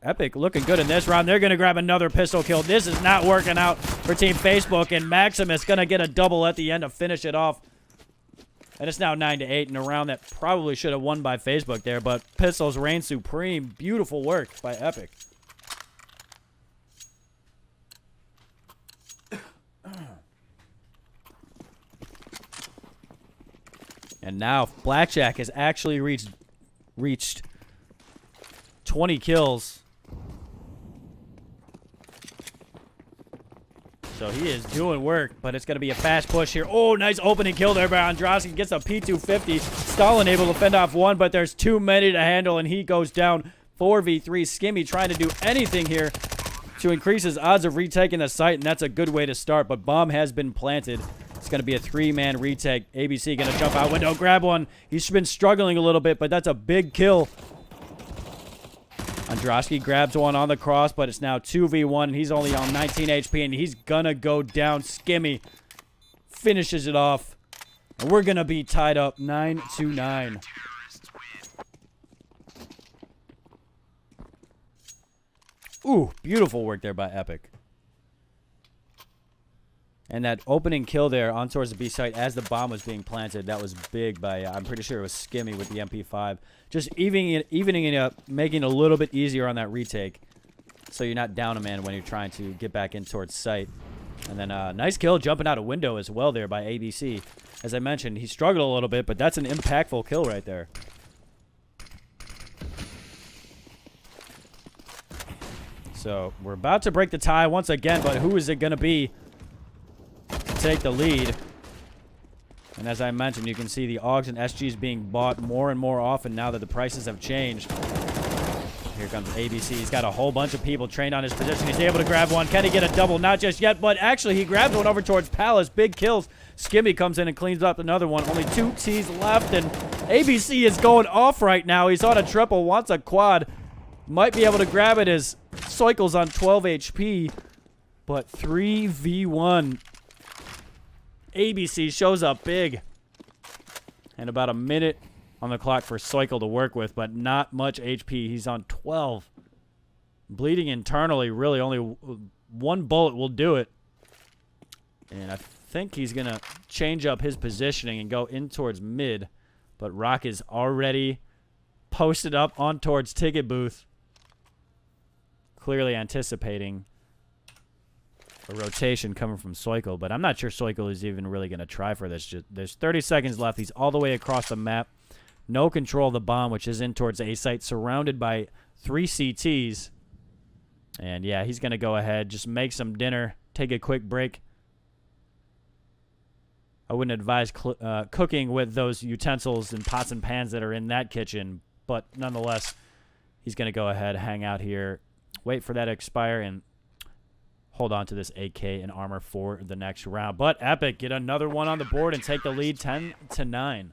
Epic looking good in this round. They're gonna grab another pistol kill. This is not working out for Team Facebook, and Maximus gonna get a double at the end to finish it off. And it's now 9-8 in a round that probably should have won by Facebook there, but pistols reign supreme. Beautiful work by Epic. And now Blackjack has actually reached 20 kills. So he is doing work, but it's going to be a fast push here. Oh, nice opening kill there by Andrasky. Gets a P250. Stalin able to fend off one, but there's too many to handle, and he goes down 4v3. Skimmy trying to do anything here to increase his odds of retaking the site, and that's a good way to start. But bomb has been planted. It's going to be a 3-man retake. ABC going to jump out window, grab one. He's been struggling a little bit, but that's a big kill. Andrasky grabs one on the cross, but it's now 2v1, and he's only on 19 HP, and he's gonna go down. Skimmy finishes it off, and we're gonna be tied up 9-9. Ooh, beautiful work there by Epic. And that opening kill there on towards the B site as the bomb was being planted, that was big by, I'm pretty sure it was Skimmy with the MP5. Just evening it up, making it a little bit easier on that retake. So you're not down a man when you're trying to get back in towards site. And then nice kill jumping out a window as well there by ABC. As I mentioned, he struggled a little bit, but that's an impactful kill right there. So we're about to break the tie once again, but who is it going to be to take the lead? And as I mentioned, you can see the AUGs and SGs being bought more and more often now that the prices have changed. Here comes ABC. He's got a whole bunch of people trained on his position. He's able to grab one. Can he get a double? Not just yet, but actually he grabs one over towards Palace. Big kills. Skimmy comes in and cleans up another one. Only 2 Ts left, and ABC is going off right now. He's on a triple, wants a quad. Might be able to grab it as Soikel's on 12 HP, but 3v1. ABC shows up big. And about a minute on the clock for Soikel to work with, but not much HP. He's on 12. Bleeding internally, really only one bullet will do it. And I think he's going to change up his positioning and go in towards mid. But Rock is already posted up on towards ticket booth. Clearly anticipating a rotation coming from Soikel, but I'm not sure Soikel is even really going to try for this. There's 30 seconds left. He's all the way across the map. No control of the bomb, which is in towards A site, surrounded by 3 CTs. And yeah, he's going to go ahead, just make some dinner, take a quick break. I wouldn't advise cooking with those utensils and pots and pans that are in that kitchen, but nonetheless, he's going to go ahead, hang out here, wait for that to expire, and hold on to this AK and armor for the next round. But Epic get another one on the board and take the lead 10-9.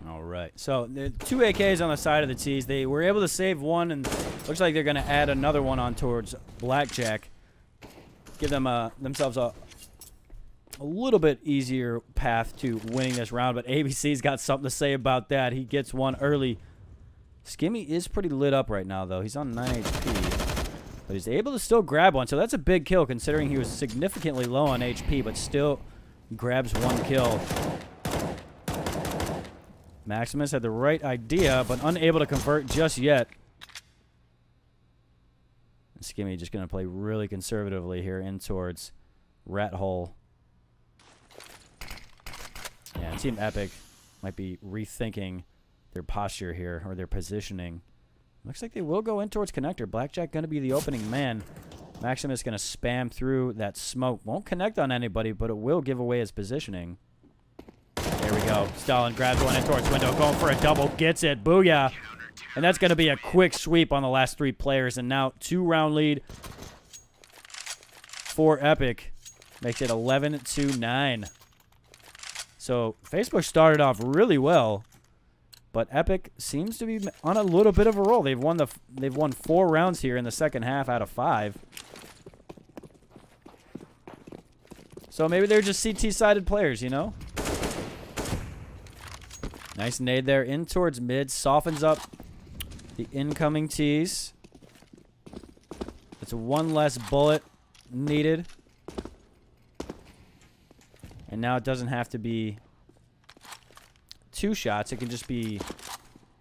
All right, so the 2 AKs on the side of the T's. They were able to save one, and looks like they're going to add another one on towards Blackjack. Give them themselves a little bit easier path to winning this round, but ABC's got something to say about that. He gets one early. Skimmy is pretty lit up right now, though. He's on 9 HP, but he's able to still grab one, so that's a big kill considering he was significantly low on HP, but still grabs one kill. Maximus had the right idea, but unable to convert just yet. Skimmy just going to play really conservatively here in towards Rat Hole. Yeah, Team Epic might be rethinking their posture here, or their positioning. Looks like they will go in towards connector. Blackjack going to be the opening man. Maximus going to spam through that smoke. Won't connect on anybody, but it will give away his positioning. There we go. Stalin grabs one in towards window, going for a double, gets it. Booyah. And that's going to be a quick sweep on the last 3 players. And now 2-round lead for Epic. Makes it 11-9. So Facebook started off really well, but Epic seems to be on a little bit of a roll. They've won 4 rounds here in the second half out of 5. So maybe they're just CT-sided players, you know? Nice nade there in towards mid. Softens up the incoming T's. It's 1 less bullet needed. And now it doesn't have to be 2 shots. It can just be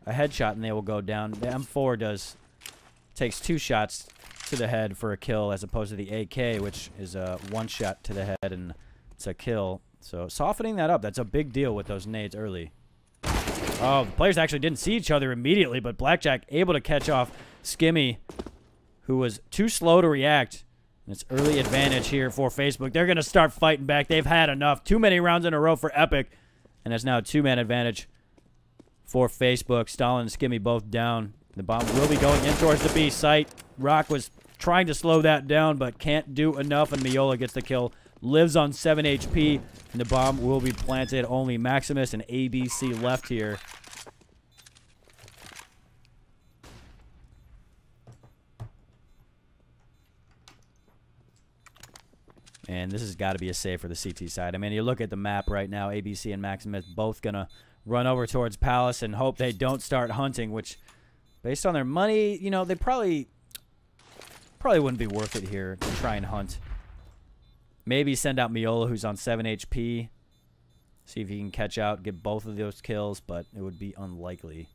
a headshot and they will go down. The M4 takes 2 shots to the head for a kill, as opposed to the AK, which is a 1 shot to the head and it's a kill. So softening that up, that's a big deal with those nades early. Oh, the players actually didn't see each other immediately, but Blackjack able to catch off Skimmy, who was too slow to react. And it's early advantage here for Facebook. They're going to start fighting back. They've had enough. Too many rounds in a row for Epic. And it's now a 2-man advantage for Facebook. Stalin and Skimmy both down. The bomb will be going in towards the B site. Rock was trying to slow that down, but can't do enough, and Miola gets the kill. Lives on 7 HP, and the bomb will be planted. Only Maximus and ABC left here. And this has got to be a save for the CT side. I mean, you look at the map right now, ABC and Maximus both going to run over towards Palace and hope they don't start hunting, which, based on their money, you know, they probably wouldn't be worth it here to try and hunt. Maybe send out Miola, who's on 7 HP. See if he can catch out, get both of those kills, but it would be unlikely.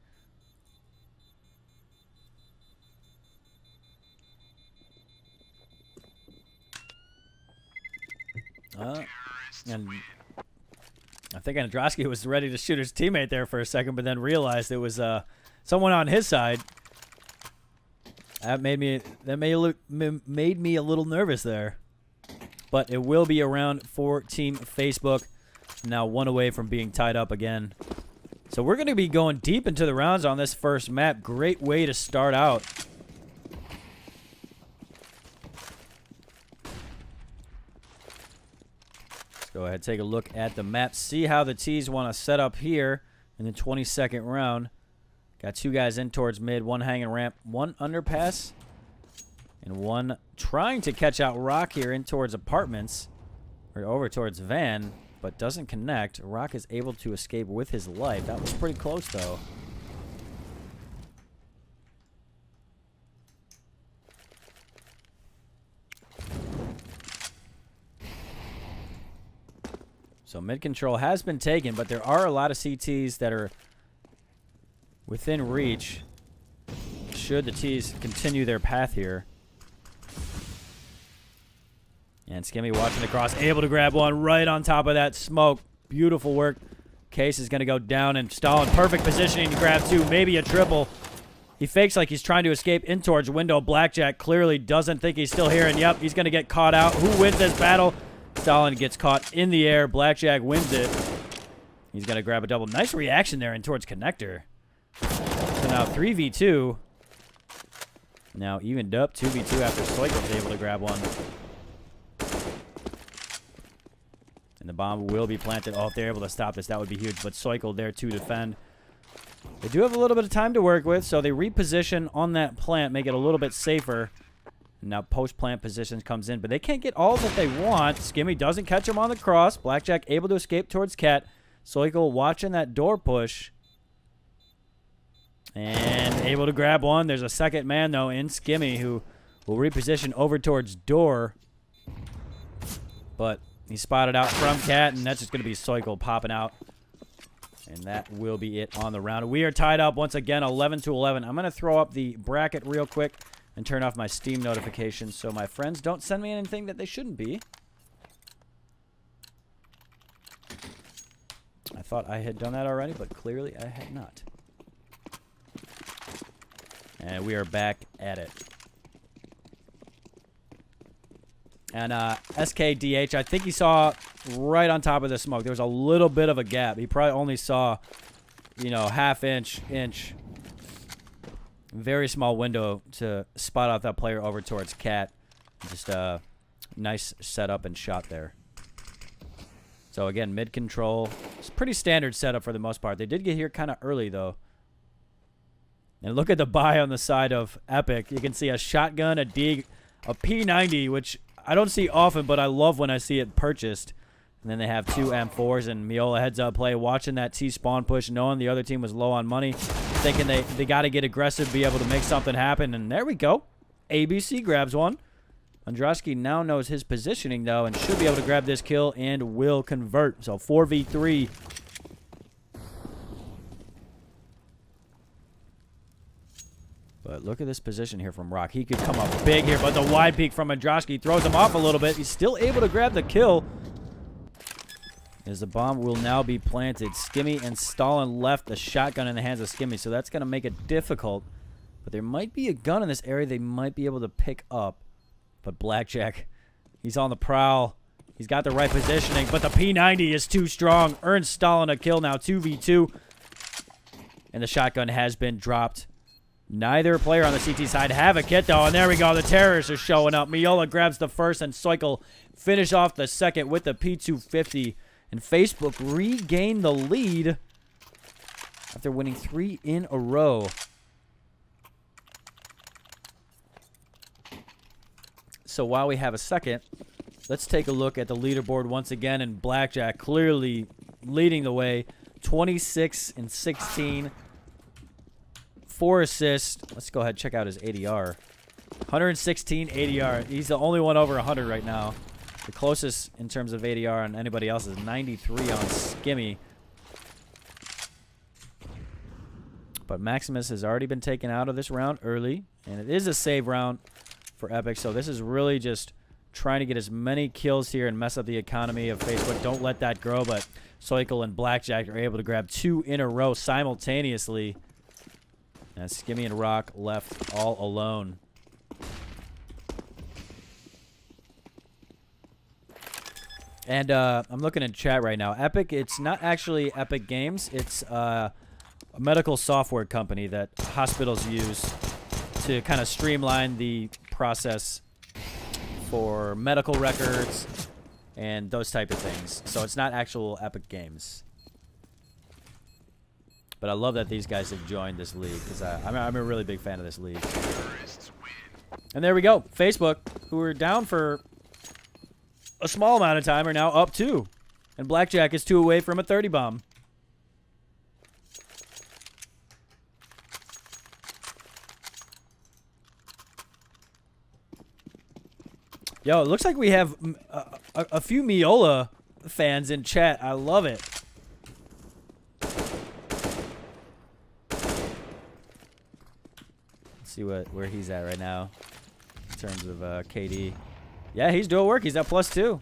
And I think Androsky was ready to shoot his teammate there for a second, but then realized it was someone on his side. That made me a little nervous there. But it will be around for Team Facebook. Now 1 away from being tied up again. So we're going to be going deep into the rounds on this first map. Great way to start out. Go ahead, take a look at the map. See how the T's want to set up here in the 22nd round. Got 2 guys in towards mid, 1 hanging ramp, 1 underpass, and 1 trying to catch out Rock here in towards apartments, or over towards Van, but doesn't connect. Rock is able to escape with his life. That was pretty close, though. So mid control has been taken, but there are a lot of CTs that are within reach should the T's continue their path here. And Skimmy watching the cross, able to grab one right on top of that smoke. Beautiful work. Case is going to go down, and Stalin, perfect positioning to grab 2, maybe a triple. He fakes like he's trying to escape in towards window. Blackjack clearly doesn't think he's still here, and yep, he's going to get caught out. Who wins this battle? Stalin gets caught in the air. Blackjack wins it. He's going to grab a double. Nice reaction there in towards connector. So now 3v2. Now evened up 2v2 after Soikel's able to grab one. And the bomb will be planted. Oh, if they're able to stop this, that would be huge. But Soikel there to defend. They do have a little bit of time to work with, so they reposition on that plant, make it a little bit safer. Now post-plant positions comes in, but they can't get all that they want. Skimmy doesn't catch him on the cross. Blackjack able to escape towards Cat. Soikel watching that door push. And able to grab one. There's a second man, though, in Skimmy, who will reposition over towards door. But he's spotted out from Cat, and that's just going to be Soikel popping out. And that will be it on the round. We are tied up once again, 11-11. I'm going to throw up the bracket real quick and turn off my Steam notifications so my friends don't send me anything that they shouldn't be. I thought I had done that already, but clearly I had not. And we are back at it. And SKDH, I think he saw right on top of the smoke. There was a little bit of a gap. He probably only saw, you know, half inch. Very small window to spot out that player over towards Cat. Just a nice setup and shot there. So again, mid control. It's a pretty standard setup for the most part. They did get here kind of early though. And look at the buy on the side of Epic. You can see a shotgun, a P90, which I don't see often, but I love when I see it purchased. And then they have 2 M4s, and Miola heads up play, watching that T-spawn push, knowing the other team was low on money, thinking they got to get aggressive, be able to make something happen. And there we go. ABC grabs one. Androsky now knows his positioning, though, and should be able to grab this kill and will convert. So 4v3. But look at this position here from Rock. He could come up big here, but the wide peek from Androsky throws him off a little bit. He's still able to grab the kill. As the bomb will now be planted. Skimmy and Stalin left the shotgun in the hands of Skimmy, so that's going to make it difficult. But there might be a gun in this area they might be able to pick up. But Blackjack, he's on the prowl. He's got the right positioning, but the P90 is too strong. Earns Stalin a kill now, 2v2. And the shotgun has been dropped. Neither player on the CT side have a kit, though. And there we go. The terrorists are showing up. Miola grabs the first, and Soikel finish off the second with the P250. And Facebook regain the lead after winning 3 in a row. So while we have a second, let's take a look at the leaderboard once again. And Blackjack clearly leading the way. 26 and 16. 4 assists. Let's go ahead and check out his ADR. 116 ADR. He's the only one over 100 right now. The closest in terms of ADR on anybody else is 93 on Skimmy. But Maximus has already been taken out of this round early. And it is a save round for Epic. So this is really just trying to get as many kills here and mess up the economy of Facebook. Don't let that grow. But Soikel and Blackjack are able to grab 2 in a row simultaneously. And Skimmy and Rock left all alone. And I'm looking in chat right now. Epic, it's not actually Epic Games. It's a medical software company that hospitals use to kind of streamline the process for medical records and those type of things. So it's not actual Epic Games. But I love that these guys have joined this league because I'm a really big fan of this league. And there we go. Facebook, who were down for a small amount of time, are now up 2. And Blackjack is 2 away from a 30 bomb. Yo, it looks like we have a few Miola fans in chat. I love it. See where he's at right now in terms of KD. Yeah, he's doing work. He's at +2.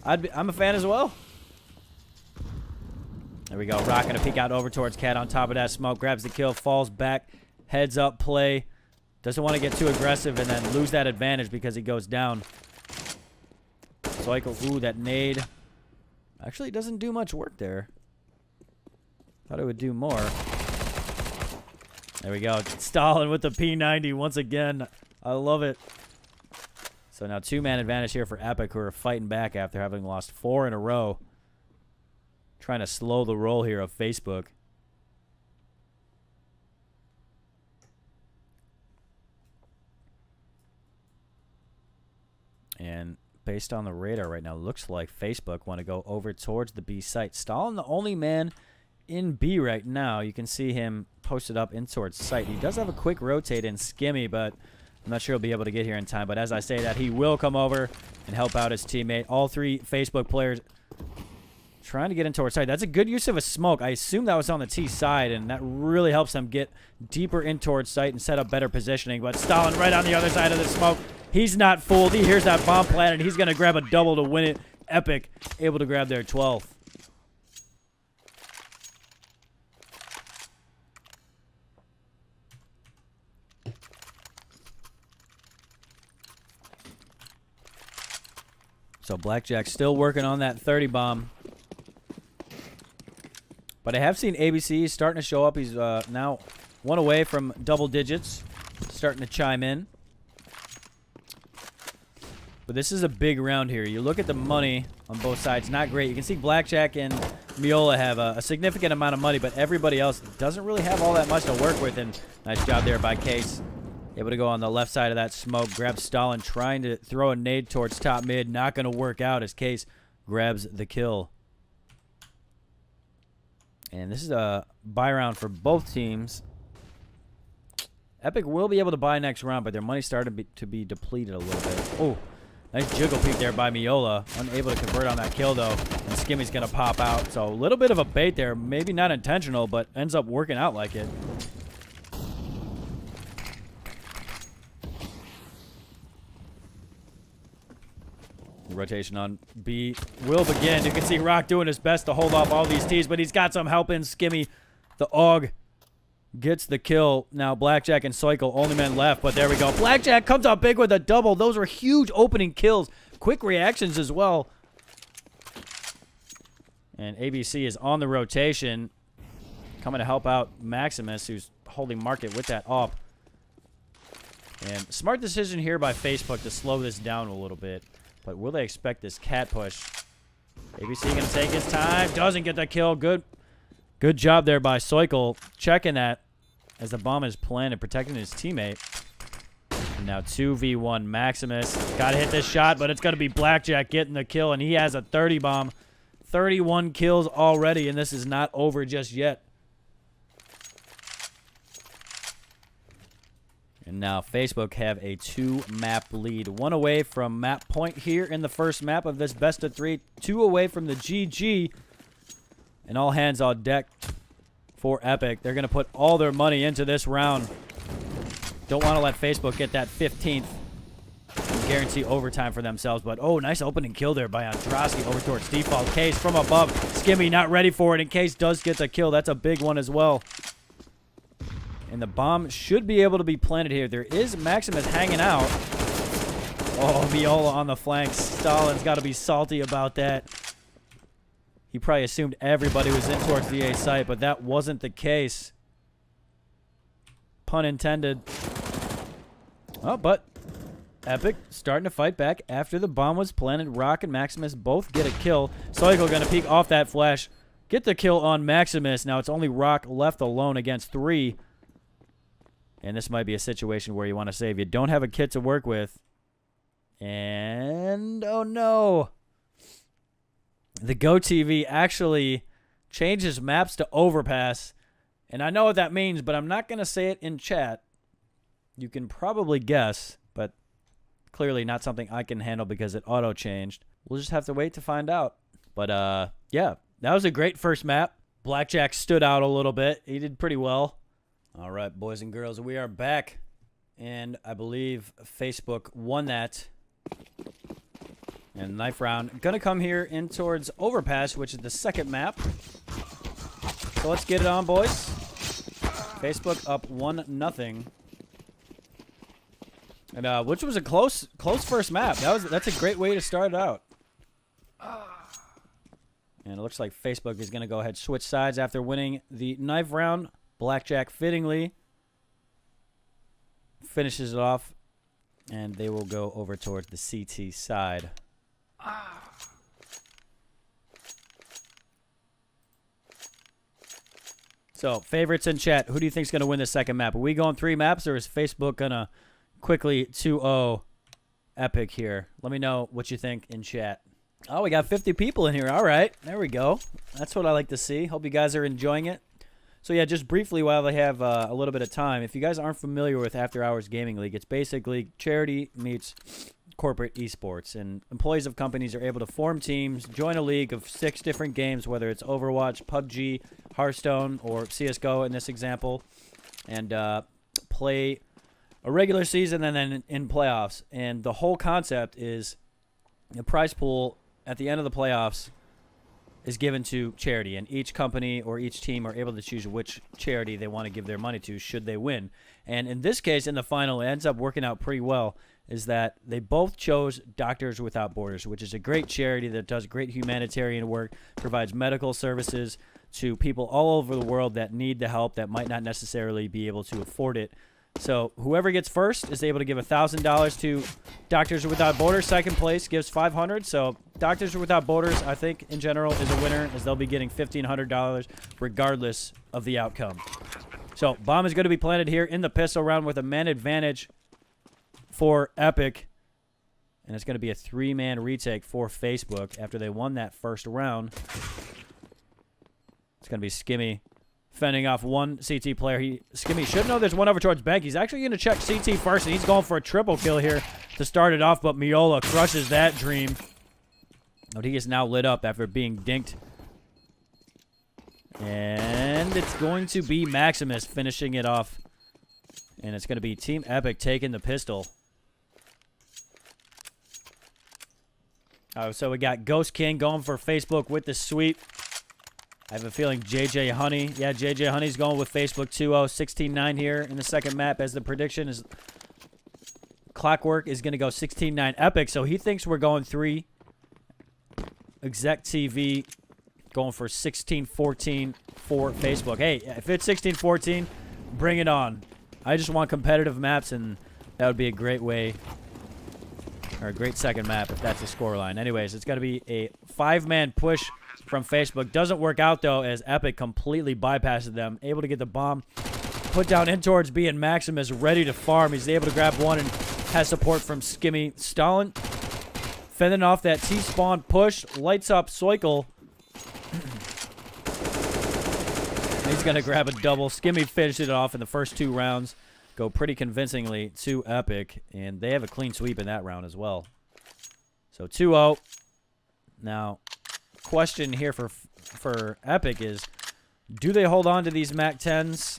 I'm a fan as well. There we go. Rock gonna peek out over towards Cat on top of that smoke. Grabs the kill. Falls back. Heads up play. Doesn't want to get too aggressive and then lose that advantage because he goes down. Soikel, ooh, that nade. Actually, doesn't do much work there. Thought it would do more. There we go. Stalin with the P90 once again. I love it. So now 2-man advantage here for Epic, who are fighting back after having lost 4 in a row. Trying to slow the roll here of Facebook. And based on the radar right now, looks like Facebook want to go over towards the B site. Stalin, the only man in B right now. You can see him posted up in towards site. He does have a quick rotate in Skimmy, but I'm not sure he'll be able to get here in time. But as I say that, he will come over and help out his teammate. All 3 Facebook players trying to get in towards site. That's a good use of a smoke. I assume that was on the T side, and that really helps them get deeper in towards site and set up better positioning. But Stalin right on the other side of the smoke. He's not fooled. He hears that bomb planted. He's going to grab a double to win it. Epic able to grab their 12th. So Blackjack still working on that 30 bomb. But I have seen ABC starting to show up. He's now 1 away from double digits. Starting to chime in. But this is a big round here. You look at the money on both sides. Not great. You can see Blackjack and Miola have a significant amount of money, but everybody else doesn't really have all that much to work with. And nice job there by Case. Able to go on the left side of that smoke. Grab Stalin trying to throw a nade towards top mid. Not going to work out as Case grabs the kill. And this is a buy round for both teams. Epic will be able to buy next round, but their money started to be depleted a little bit. Oh, nice jiggle peek there by Miola. Unable to convert on that kill, though. And Skimmy's going to pop out. So a little bit of a bait there. Maybe not intentional, but ends up working out like it. Rotation on B will begin. You can see Rock doing his best to hold off all these T's, but he's got some help in. Skimmy, the AUG, gets the kill. Now Blackjack and Soikel, only men left, but there we go. Blackjack comes out big with a double. Those were huge opening kills. Quick reactions as well. And ABC is on the rotation, coming to help out Maximus, who's holding market with that AWP. And smart decision here by Facebook to slow this down a little bit. But will they expect this cat push? ABC going to take his time. Doesn't get the kill. Good job there by Soikle. Checking that as the bomb is planted, protecting his teammate. And now 2v1 Maximus. Got to hit this shot, but it's going to be Blackjack getting the kill. And he has a 30 bomb. 31 kills already, and this is not over just yet. And now Facebook have a 2-map lead. 1 away from map point here in the first map of this best of 3. 2 away from the GG. And all hands on deck for Epic. They're going to put all their money into this round. Don't want to let Facebook get that 15th and guarantee overtime for themselves. But, oh, nice opening kill there by Andrasky over towards default. Case from above. Skimmy not ready for it, and Case does get the kill. That's a big one as well. And the bomb should be able to be planted here. There is Maximus hanging out. Oh, Viola on the flanks. Stalin's got to be salty about that. He probably assumed everybody was in towards the A site, but that wasn't the case. Pun intended. Oh, but Epic starting to fight back after the bomb was planted. Rock and Maximus both get a kill. Soikle going to peek off that flash. Get the kill on Maximus. Now it's only Rock left alone against 3. And this might be a situation where you want to save. You don't have a kit to work with. And, oh no. The GoTV actually changes maps to overpass. And I know what that means, but I'm not going to say it in chat. You can probably guess, but clearly not something I can handle because it auto-changed. We'll just have to wait to find out. But, yeah, that was a great first map. Blackjack stood out a little bit. He did pretty well. All right, boys and girls, we are back. And I believe Facebook won that. And knife round. Gonna come here in towards Overpass, which is the second map. So let's get it on, boys. Facebook up 1-0. And which was a close first map. That's a great way to start it out. And it looks like Facebook is gonna go ahead switch sides after winning the knife round. Blackjack fittingly finishes it off, and they will go over towards the CT side. So, favorites in chat. Who do you think is going to win the second map? Are we going 3 maps, or is Facebook going to quickly 2-0 Epic here? Let me know what you think in chat. Oh, we got 50 people in here. All right. There we go. That's what I like to see. Hope you guys are enjoying it. So, yeah, just briefly while I have a little bit of time, if you guys aren't familiar with After Hours Gaming League, it's basically charity meets corporate esports. And employees of companies are able to form teams, join a league of 6 different games, whether it's Overwatch, PUBG, Hearthstone, or CSGO in this example, and play a regular season and then in playoffs. And the whole concept is the prize pool at the end of the playoffs is given to charity, and each company or each team are able to choose which charity they want to give their money to should they win. And in this case, in the final, it ends up working out pretty well, is that they both chose Doctors Without Borders, which is a great charity that does great humanitarian work, provides medical services to people all over the world that need the help that might not necessarily be able to afford it. So whoever gets first is able to give $1,000 to Doctors Without Borders. Second place gives $500. So Doctors Without Borders, I think, in general, is a winner, as they'll be getting $1,500 regardless of the outcome. So bomb is going to be planted here in the pistol round with a man advantage for Epic. And it's going to be a 3-man retake for Facebook after they won that first round. It's going to be Skimmy fending off one CT player. Skimmy should know there's one over towards Bank. He's actually going to check CT first, and he's going for a triple kill here to start it off, but Miola crushes that dream. But he is now lit up after being dinked. And it's going to be Maximus finishing it off. And it's going to be Team Epic taking the pistol. So we got Ghost King going for Facebook with the sweep. I have a feeling JJ Honey. Yeah, JJ Honey's going with Facebook 2-0. 16-9 here in the second map, as the prediction is Clockwork is going to go 16-9 Epic, so he thinks we're going 3. Exec TV going for 16-14 for Facebook. Hey, if it's 16-14, bring it on. I just want competitive maps, and That would be a great way, or a great second map if that's the scoreline. Anyways, it's going to be a 5-man push from Facebook. Doesn't work out, though, as Epic completely bypasses them. Able to get the bomb put down in towards B, and Maximus ready to farm. He's able to grab one and has support from Skimmy. Stalin fending off that T-spawn push. Lights up Soikle. He's going to grab a double. Skimmy finished it off in the first 2 rounds. Go pretty convincingly to Epic. And they have a clean sweep in that round as well. So 2-0. Now, question here for Epic is, do they hold on to these MAC-10s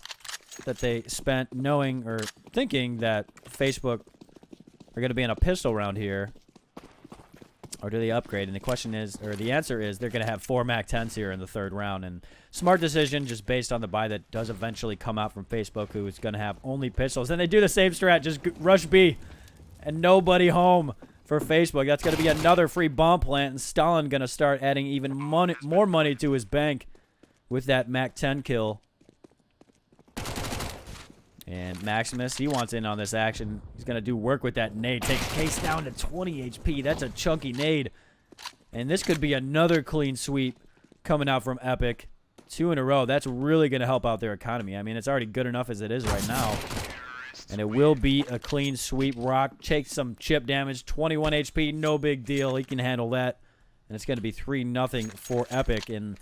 that they spent knowing or thinking that Facebook are going to be in a pistol round here? Or do they upgrade? And the question is, or the answer is, they're going to have 4 MAC-10s here in the 3rd round. And smart decision just based on the buy that does eventually come out from Facebook, who is going to have only pistols. And they do the same strat, just rush B and nobody home for Facebook. That's going to be another free bomb plant. And Stalin going to start adding even more money to his bank with that MAC-10 kill. And Maximus, he wants in on this action. He's going to do work with that nade. Takes Case down to 20 HP. That's a chunky nade. And this could be another clean sweep coming out from Epic. 2 in a row. That's really going to help out their economy. I mean, it's already good enough as it is right now. And it will be a clean sweep. Rock takes some chip damage. 21 HP. No big deal. He can handle that. And it's going to be 3-0 for Epic. And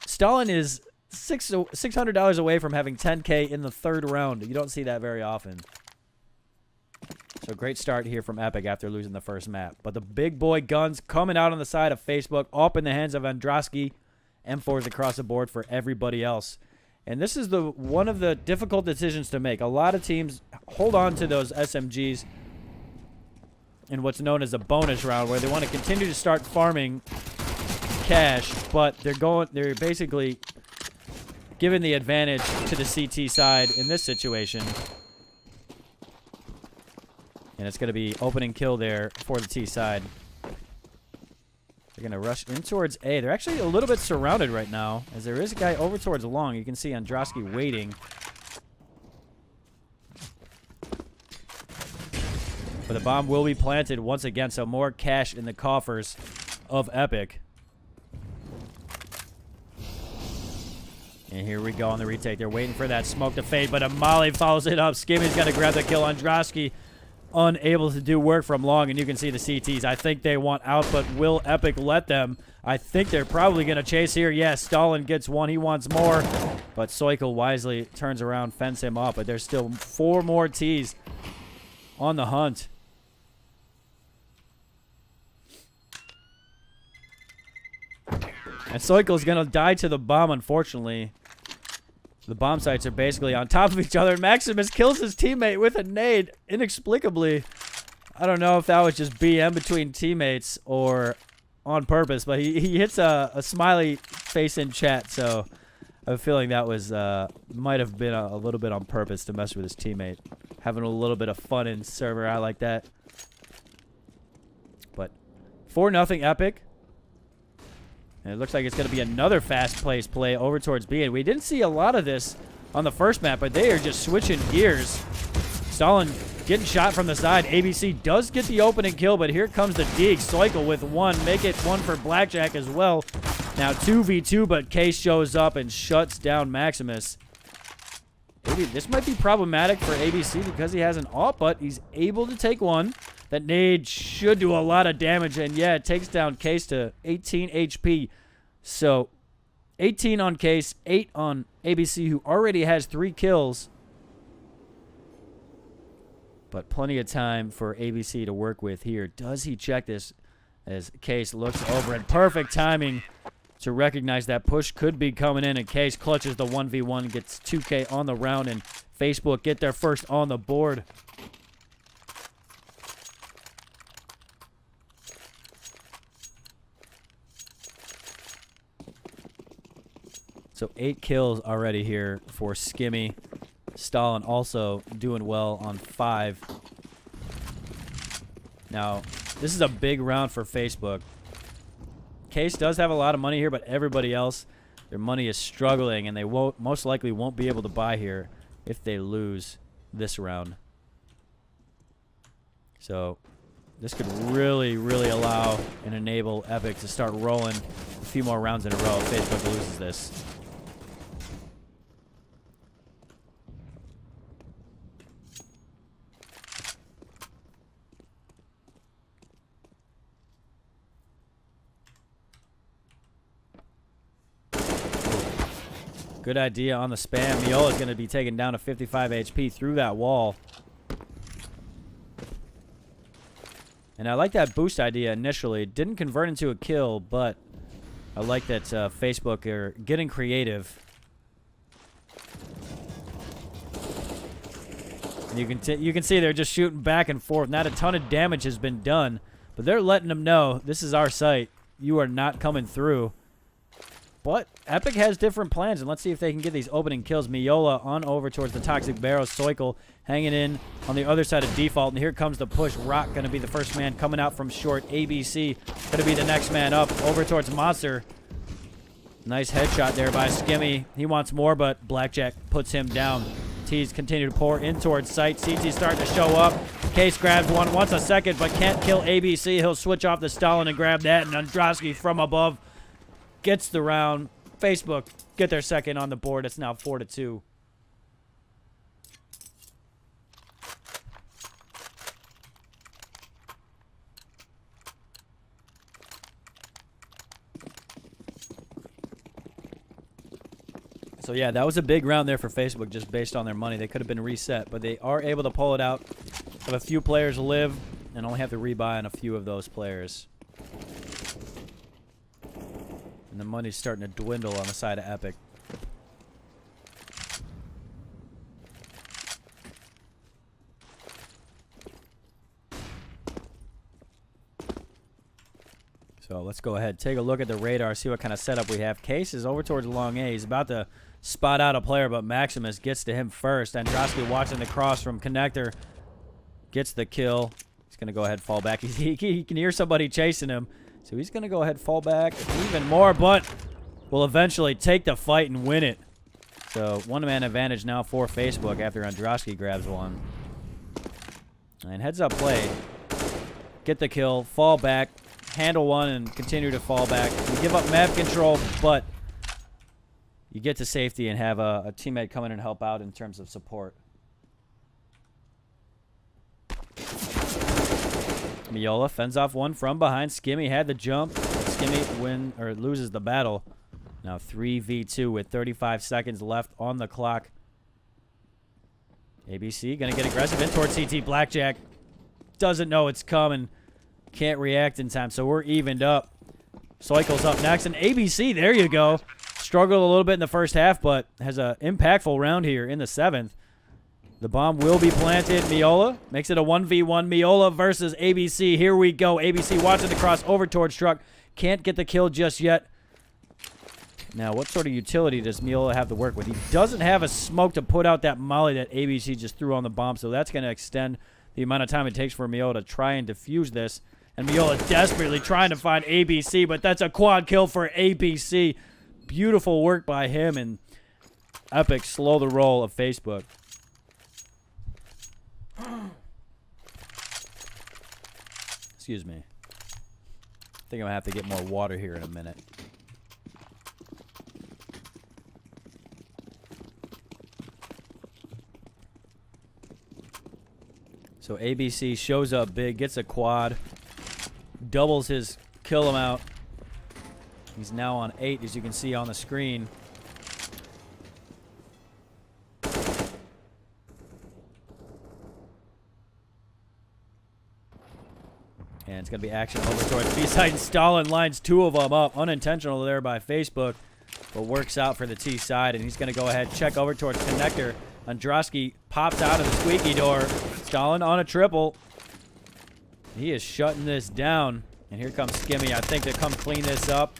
Stalin is $600 away from having 10K in the 3rd round. You don't see that very often. So great start here from Epic after losing the first map. But the big boy guns coming out on the side of Facebook, up in the hands of Andrasky. M4s across the board for everybody else. And this is one of the difficult decisions to make. A lot of teams hold on to those SMGs in what's known as a bonus round, where they want to continue to start farming cash, but they're basically giving the advantage to the CT side in this situation. And it's going to be opening kill there for the T side. They're going to rush in towards A. They're actually a little bit surrounded right now, as there is a guy over towards long. You can see Andrasky waiting. But the bomb will be planted once again, so more cash in the coffers of Epic. And here we go on the retake. They're waiting for that smoke to fade, but a molly follows it up. Skimmy's going to grab the kill. Andrasky unable to do work from long, and you can see the CTs. I think they want out, but will Epic let them? I think they're probably going to chase here. Yes, Stalin gets one. He wants more, but Soikle wisely turns around, fends him off, but there's still 4 more Ts on the hunt. And Soikle's going to die to the bomb, unfortunately. The bomb sites are basically on top of each other. Maximus kills his teammate with a nade, inexplicably. I don't know if that was just BM between teammates or on purpose, but he hits a smiley face in chat, so I have a feeling that was might have been a little bit on purpose to mess with his teammate. Having a little bit of fun in server, I like that. But 4-0 Epic. And it looks like it's going to be another fast-paced play over towards B. And we didn't see a lot of this on the first map, but they are just switching gears. Stalin getting shot from the side. ABC does get the opening kill, but here comes the dig. Soikle with 1. Make it 1 for Blackjack as well. Now 2v2, but Case shows up and shuts down Maximus. Maybe this might be problematic for ABC because he has an AWP, but he's able to take one. That nade should do a lot of damage, and yeah, it takes down Case to 18 HP. So 18 on Case, 8 on ABC, who already has 3 kills. But plenty of time for ABC to work with here. Does he check this as Case looks over, and perfect timing to recognize that push could be coming in, and Case clutches the 1v1, gets 2K on the round, and Facebook get their first on the board. So 8 kills already here for Skimmy. Stalin also doing well on 5. Now, this is a big round for Facebook. Case does have a lot of money here, but everybody else, their money is struggling, and they most likely won't be able to buy here if they lose this round. So this could really, really allow and enable Epic to start rolling a few more rounds in a row if Facebook loses this. Good idea on the spam. Miola's going to be taken down to 55 HP through that wall. And I like that boost idea initially. It didn't convert into a kill, but I like that Facebook are getting creative. And you can see they're just shooting back and forth. Not a ton of damage has been done, but they're letting them know, this is our site. You are not coming through. But Epic has different plans, and let's see if they can get these opening kills. Miola on over towards the Toxic Barrow. Soikle hanging in on the other side of Default, and here comes the push. Rock going to be the first man coming out from short. ABC going to be the next man up over towards Monster. Nice headshot there by Skimmy. He wants more, but Blackjack puts him down. T's continue to pour in towards site. CT starting to show up. Case grabs one, wants a second, but can't kill ABC. He'll switch off the Stalin and grab that, and Andrasky from above gets the round. Facebook get their second on the board. It's now 4-2. So yeah, that was a big round there for Facebook just based on their money. They could have been reset, but they are able to pull it out. Have a few players live and only have to rebuy on a few of those players. And the money's starting to dwindle on the side of Epic. So let's go ahead, take a look at the radar, see what kind of setup we have. Case is over towards long A. He's about to spot out a player, but Maximus gets to him first. Andrasky watching the cross from Connector. Gets the kill. He's going to go ahead and fall back. He can hear somebody chasing him. So he's going to go ahead and fall back even more, but will eventually take the fight and win it. So one-man advantage now for Facebook after Andrasky grabs one. And heads up play. Get the kill, fall back, handle one, and continue to fall back. You give up map control, but you get to safety and have a teammate come in and help out in terms of support. Miola fends off one from behind. Skimmy had the jump. Skimmy loses the battle. Now 3v2 with 35 seconds left on the clock. ABC gonna get aggressive in towards CT. Blackjack doesn't know it's coming. Can't react in time, so we're evened up. Soikle's up next, and ABC, there you go. Struggled a little bit in the first half, but has an impactful round here in the 7th. The bomb will be planted. Miola makes it a 1v1. Miola versus ABC. Here we go. ABC watching the cross over towards Truck. Can't get the kill just yet. Now, what sort of utility does Miola have to work with? He doesn't have a smoke to put out that molly that ABC just threw on the bomb, so that's going to extend the amount of time it takes for Miola to try and defuse this. And Miola desperately trying to find ABC, but that's a quad kill for ABC. Beautiful work by him, and Epic slow the roll of Facebook. Excuse me. I think I'm going to have to get more water here in a minute. So ABC shows up big, gets a quad, doubles his kill amount. He's now on 8, as you can see on the screen. And it's going to be action over towards B-side. Stalin lines 2 of them up. Unintentional there by Facebook, but works out for the T side. And he's going to go ahead, check over towards Connector. Andrasky pops out of the squeaky door. Stalin on a triple. He is shutting this down. And here comes Skimmy, I think, to come clean this up.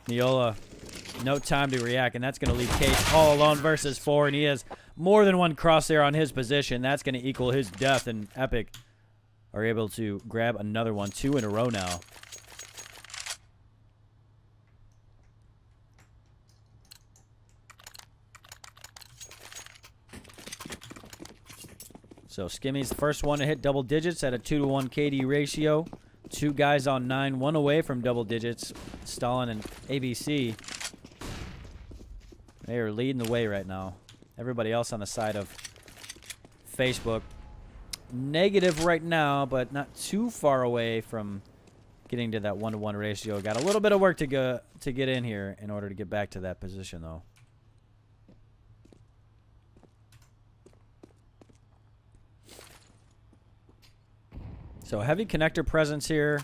Miola, no time to react, and that's going to leave Case all alone versus 4, and he has more than one crosshair on his position. That's going to equal his death, and Epic are able to grab another one, 2 in a row now. So Skimmy's the first one to hit double digits at a 2-to-1 KD ratio. 2 guys on 9, 1 away from double digits. Stalin and ABC. They are leading the way right now. Everybody else on the side of Facebook. Negative right now, but not too far away from getting to that 1-to-1 ratio. Got a little bit of work to get in here in order to get back to that position, though. So heavy connector presence here.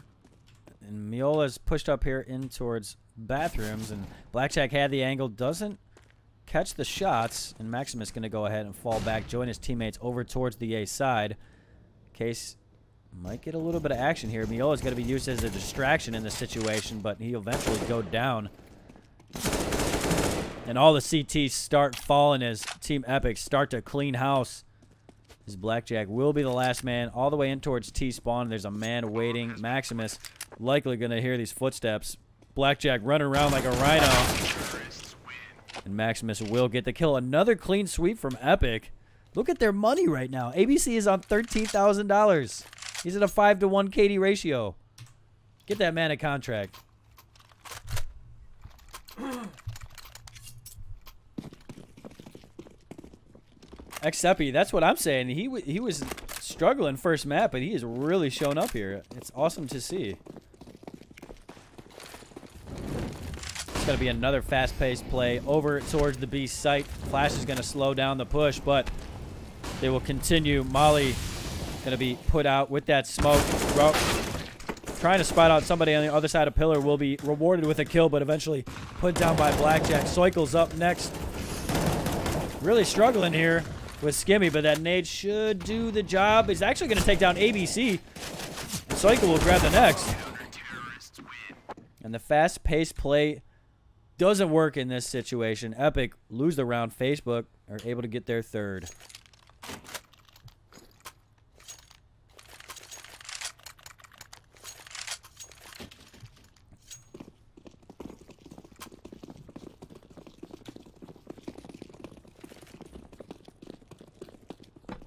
And Miola's pushed up here in towards bathrooms. And Blackjack had the angle. Doesn't catch the shots. And Maximus going to go ahead and fall back. Join his teammates over towards the A side. Case might get a little bit of action here. Miola's going to be used as a distraction in this situation. But he'll eventually go down. And all the CTs start falling as Team Epic start to clean house. This Blackjack will be the last man all the way in towards T-spawn. There's a man waiting. Maximus likely going to hear these footsteps. Blackjack running around like a rhino. And Maximus will get the kill. Another clean sweep from Epic. Look at their money right now. ABC is on $13,000. He's at a 5-to-1 KD ratio. Get that man a contract. Xepi, that's what I'm saying. He was struggling first map, but he has really shown up here. It's awesome to see. It's going to be another fast-paced play over towards the B site. Flash is going to slow down the push, but they will continue. Molly going to be put out with that smoke. Trying to spot out somebody on the other side of pillar will be rewarded with a kill, but eventually put down by Blackjack. Soikel's up next. Really struggling here with Skimmy, but that nade should do the job. He's actually going to take down ABC. And Soikel will grab the next. And the fast-paced play doesn't work in this situation. Epic lose the round. Facebook are able to get their third.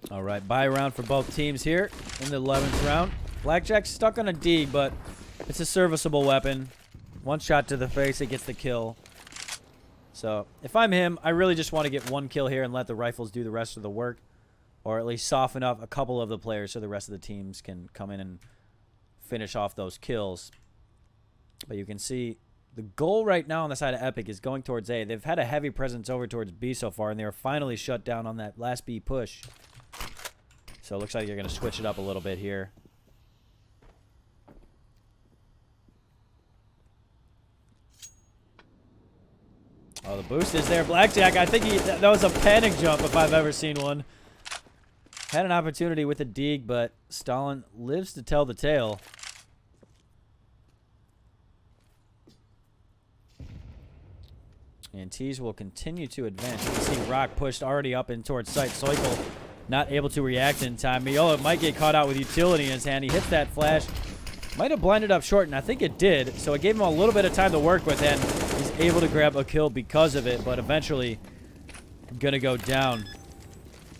All right, bye round for both teams here in the 11th round. Blackjack's stuck on a D, but it's a serviceable weapon. One shot to the face, it gets the kill. So if I'm him, I really just want to get one kill here and let the rifles do the rest of the work. Or at least soften up a couple of the players so the rest of the teams can come in and finish off those kills. But you can see the goal right now on the side of Epic is going towards A. They've had a heavy presence over towards B so far, and they were finally shut down on that last B push. So it looks like you're going to switch it up a little bit here. Oh, the boost is there. Blackjack, I think that was a panic jump if I've ever seen one. Had an opportunity with a dig, but Stalin lives to tell the tale. And Tees will continue to advance. You can see Rock pushed already up in towards sight. Soikel not able to react in time. Miola might get caught out with utility in his hand. He hits that flash. Might have blinded up short, and I think it did. So it gave him a little bit of time to work with, and he's able to grab a kill because of it, but eventually going to go down.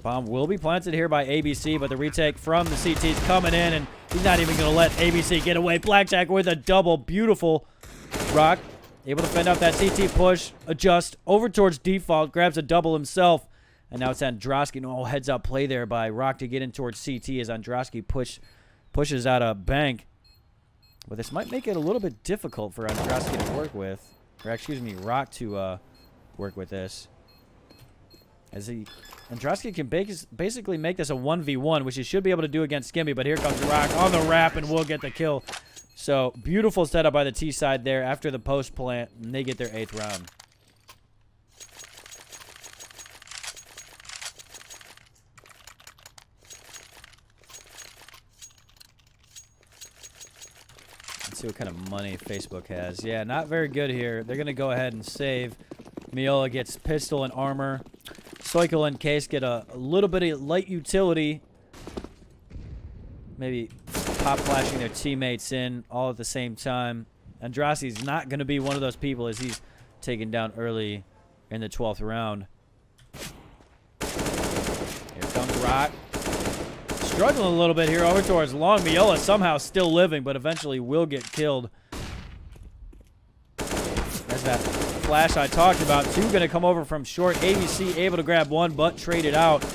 Bomb will be planted here by ABC, but the retake from the CT's coming in, and he's not even going to let ABC get away. Blackjack with a double. Beautiful. Rock able to fend out that CT push, adjust over towards default, grabs a double himself, and now it's Androsky. No heads-up play there by Rock to get in towards CT as Androsky pushes out a bank. But this might make it a little bit difficult for Androsky to work with. Or excuse me, Rock to work with this. As Androsky can basically make this a 1v1, which he should be able to do against Skimmy. But here comes Rock on the wrap, and will get the kill. So beautiful setup by the T side there after the post plant, and they get their 8th round. Let's see what kind of money Facebook has. Yeah, not very good here. They're going to go ahead and save. Miola gets pistol and armor. Soikel and Case get a little bit of light utility. Maybe pop flashing their teammates in all at the same time. Andrassi's not going to be one of those people as he's taken down early in the 12th round. Here comes Rock. struggling a little bit here over towards long. Miola somehow still living, but eventually will get killed. There's that flash I talked about. Two going to come over from short. ABC able to grab one, but traded out.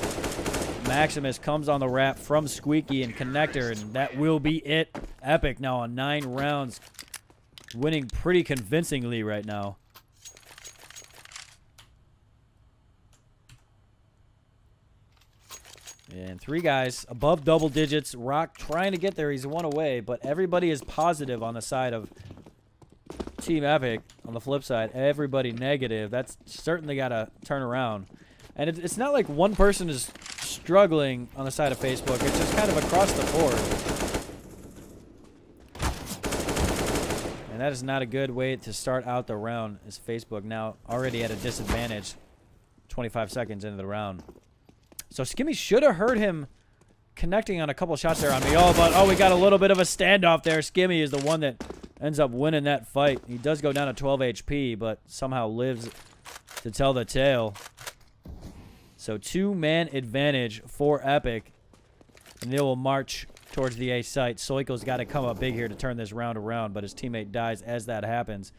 Maximus comes on the wrap from Squeaky and Connector, and that will be it. Epic now on 9 rounds. Winning pretty convincingly right now. And 3 guys above double digits. Rock trying to get there. He's 1 away, but everybody is positive on the side of Team Epic. On the flip side, everybody negative. That's certainly got to turn around. And it's not like one person is struggling on the side of Facebook. It's just kind of across the board. And that is not a good way to start out the round, as Facebook now already at a disadvantage 25 seconds into the round. So Skimmy should have heard him connecting on a couple shots there on me. Oh, but we got a little bit of a standoff there. Skimmy is the one that ends up winning that fight. He does go down to 12 HP, but somehow lives to tell the tale. So 2-man advantage for Epic. And they will march towards the A site. Soiko's got to come up big here to turn this round around, but his teammate dies as that happens.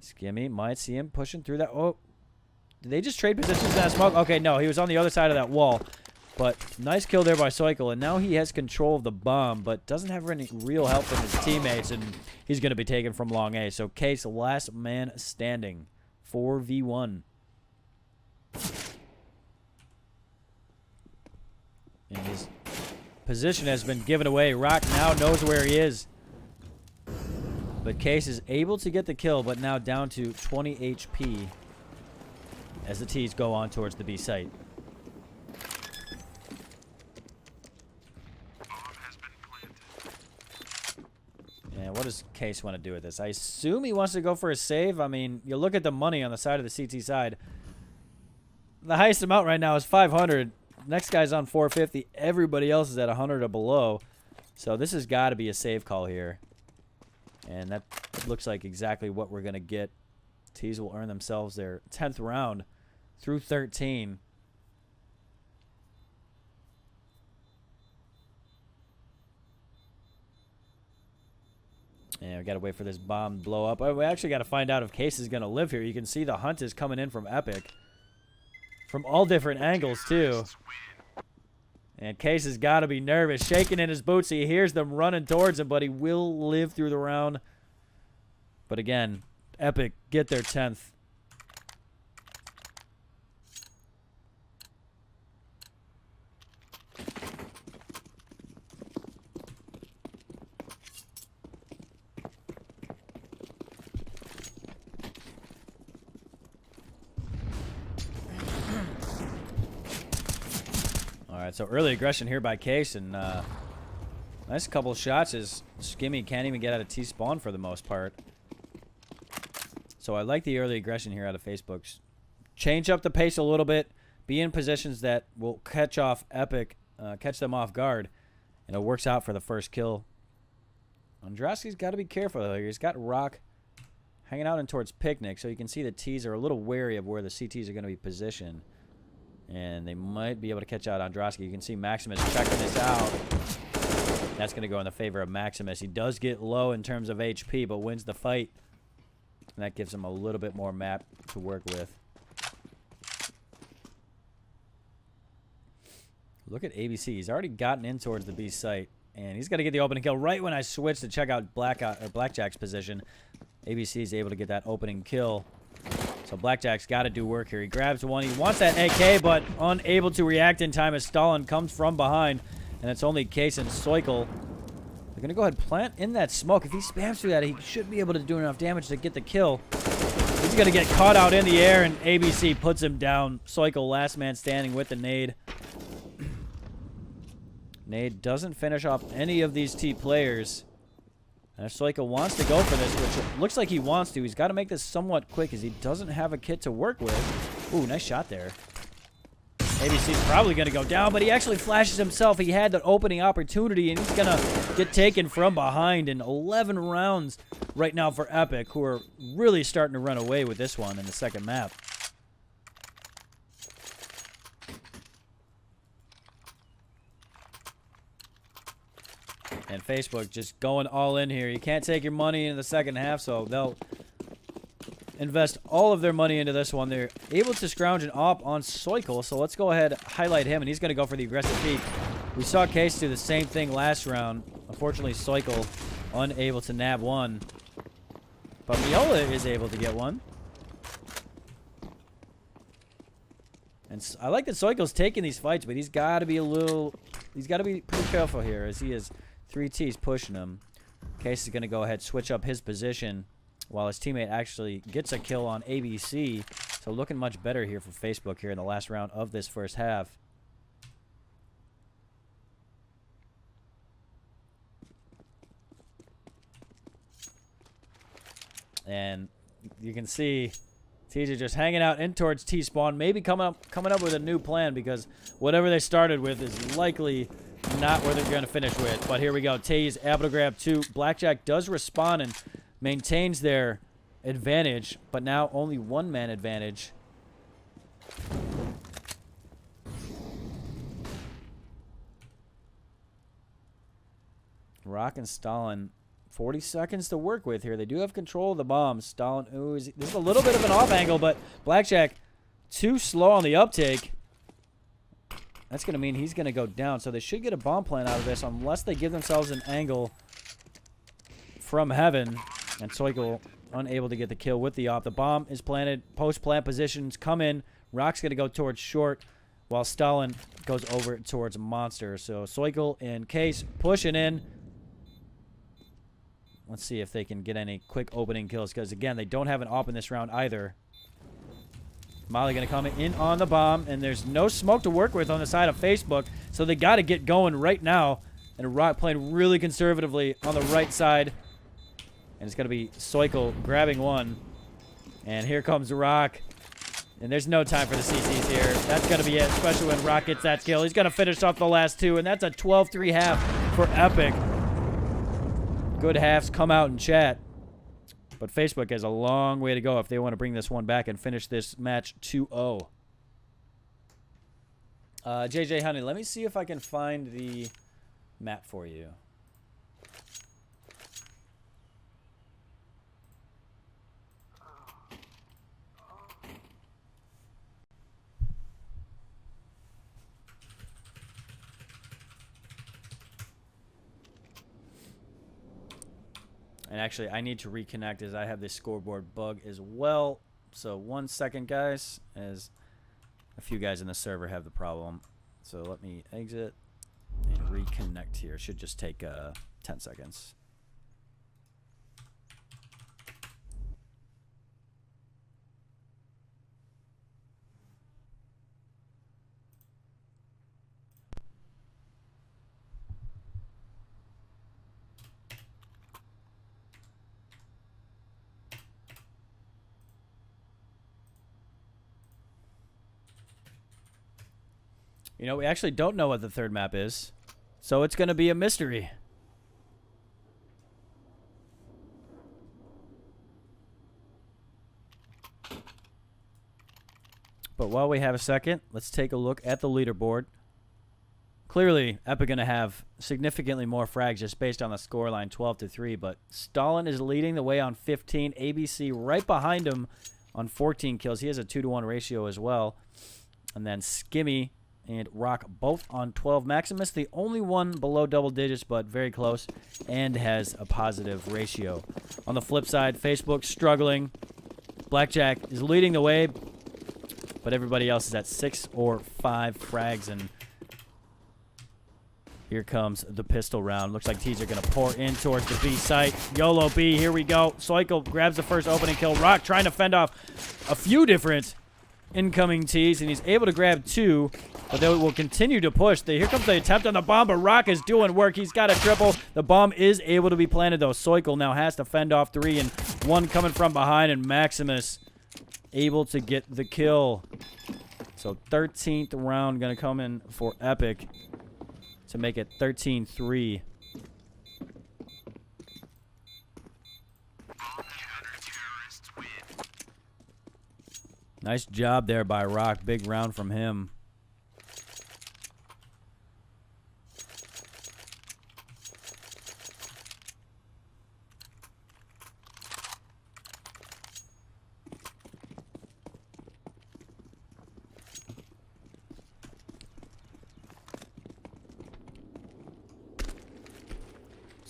Skimmy might see him pushing through that. Oh, did they just trade positions in that smoke? Okay, no, he was on the other side of that wall. But nice kill there by Soiko, and now he has control of the bomb, but doesn't have any real help from his teammates, and he's going to be taken from long A. So Case, last man standing, 4v1. And his position has been given away. Rock now knows where he is. But Case is able to get the kill, but now down to 20 HP as the T's go on towards the B site. And what does Case want to do with this? I assume he wants to go for a save. I mean, you look at the money on the side of the CT side. The highest amount right now is 500. Next guy's on 450. Everybody else is at 100 or below. So this has got to be a save call here. And that looks like exactly what we're going to get. T's will earn themselves their 10th round through 13. And we got to wait for this bomb to blow up. We actually got to find out if Case is going to live here. You can see the hunt is coming in from Epic. From all different angles, too. And Case has got to be nervous. Shaking in his boots. He hears them running towards him, but he will live through the round. But again, Epic get their 10th. Alright, so early aggression here by Case, and nice couple shots as Skimmy can't even get out of T-spawn for the most part. So I like the early aggression here out of Facebook. Change up the pace a little bit, be in positions that will catch off Epic, catch them off guard, and it works out for the first kill. Andraski's got to be careful here. He's got Rock hanging out in towards Picnic, so you can see the T's are a little wary of where the CTs are going to be positioned. And they might be able to catch out Andraski. You can see Maximus checking this out. That's going to go in the favor of Maximus. He does get low in terms of HP, but wins the fight. And that gives him a little bit more map to work with. Look at ABC. He's already gotten in towards the B site. And he's got to get the opening kill right when I switch to check out Blackjack's position. ABC is able to get that opening kill. So Blackjack's got to do work here. He grabs one. He wants that AK, but unable to react in time as Stalin comes from behind. And it's only Case and Soikle. They're going to go ahead and plant in that smoke. If he spams through that, he should be able to do enough damage to get the kill. He's going to get caught out in the air, and ABC puts him down. Soikle, last man standing with the nade. Nade doesn't finish off any of these T players. And if Soika wants to go for this, which it looks like he wants to, he's got to make this somewhat quick as he doesn't have a kit to work with. Ooh, nice shot there. ABC's probably going to go down, but he actually flashes himself. He had the opening opportunity, and he's going to get taken from behind in 11 rounds right now for Epic, who are really starting to run away with this one in the second map. And Facebook just going all in here. You can't take your money in the second half, so they'll invest all of their money into this one. They're able to scrounge an op on Soikle, so let's go ahead and highlight him, and he's going to go for the aggressive peek. We saw Case do the same thing last round. Unfortunately, Soikle unable to nab one. But Miola is able to get one. And I like that Soikle's taking these fights, but he's got to be pretty careful here, as he has 3 Ts pushing him. Case is going to go ahead, switch up his position, while his teammate actually gets a kill on ABC. So looking much better here for Facebook here in the last round of this first half. And you can see T's are just hanging out in towards T-spawn, maybe coming up with a new plan, because whatever they started with is likely not where they're going to finish with. But here we go. T's able to grab 2. Blackjack does respond and maintains their advantage, but now only 1-man advantage. Rock and Stalin, 40 seconds to work with here. They do have control of the bomb. Stalin, ooh, this is a little bit of an off angle, but Blackjack too slow on the uptake. That's going to mean he's going to go down, so they should get a bomb plan out of this unless they give themselves an angle from heaven. And Soikle unable to get the kill with the op. The bomb is planted. Post-plant positions come in. Rock's going to go towards short, while Stalin goes over towards Monster. So Soikle and Case pushing in. Let's see if they can get any quick opening kills, because, again, they don't have an op in this round either. Molly going to come in on the bomb, and there's no smoke to work with on the side of Facebook, so they got to get going right now. And Rock playing really conservatively on the right side. And it's going to be Soikle grabbing one. And here comes Rock. And there's no time for the CCs here. That's going to be it, especially when Rock gets that kill. He's going to finish off the last 2, and that's a 12-3 half for Epic. Good halves come out in chat. But Facebook has a long way to go if they want to bring this one back and finish this match 2-0. JJ Honey, let me see if I can find the map for you. And actually, I need to reconnect as I have this scoreboard bug as well. So 1 second, guys, as a few guys in the server have the problem. So let me exit and reconnect here. It should just take 10 seconds. You know, we actually don't know what the third map is, so it's going to be a mystery. But while we have a second, let's take a look at the leaderboard. Clearly, Epic going to have significantly more frags just based on the scoreline, 12-3, but Stalin is leading the way on 15. ABC right behind him on 14 kills. He has a 2-to-1 ratio as well. And then Skimmy and Rock both on 12. Maximus, the only one below double digits, but very close, and has a positive ratio. On the flip side, Facebook struggling. Blackjack is leading the way, but everybody else is at 6 or 5 frags, and here comes the pistol round. Looks like T's are going to pour in towards the B site. YOLO B, here we go. Soikle grabs the first opening kill. Rock trying to fend off a few different incoming T's, and he's able to grab 2, but they will continue to push. Here comes the attempt on the bomb, but Rock is doing work. He's got a triple. The bomb is able to be planted, though. Soikle now has to fend off 3, and 1 coming from behind, and Maximus able to get the kill. So 13th round going to come in for Epic to make it 13-3. Nice job there by Rock. Big round from him.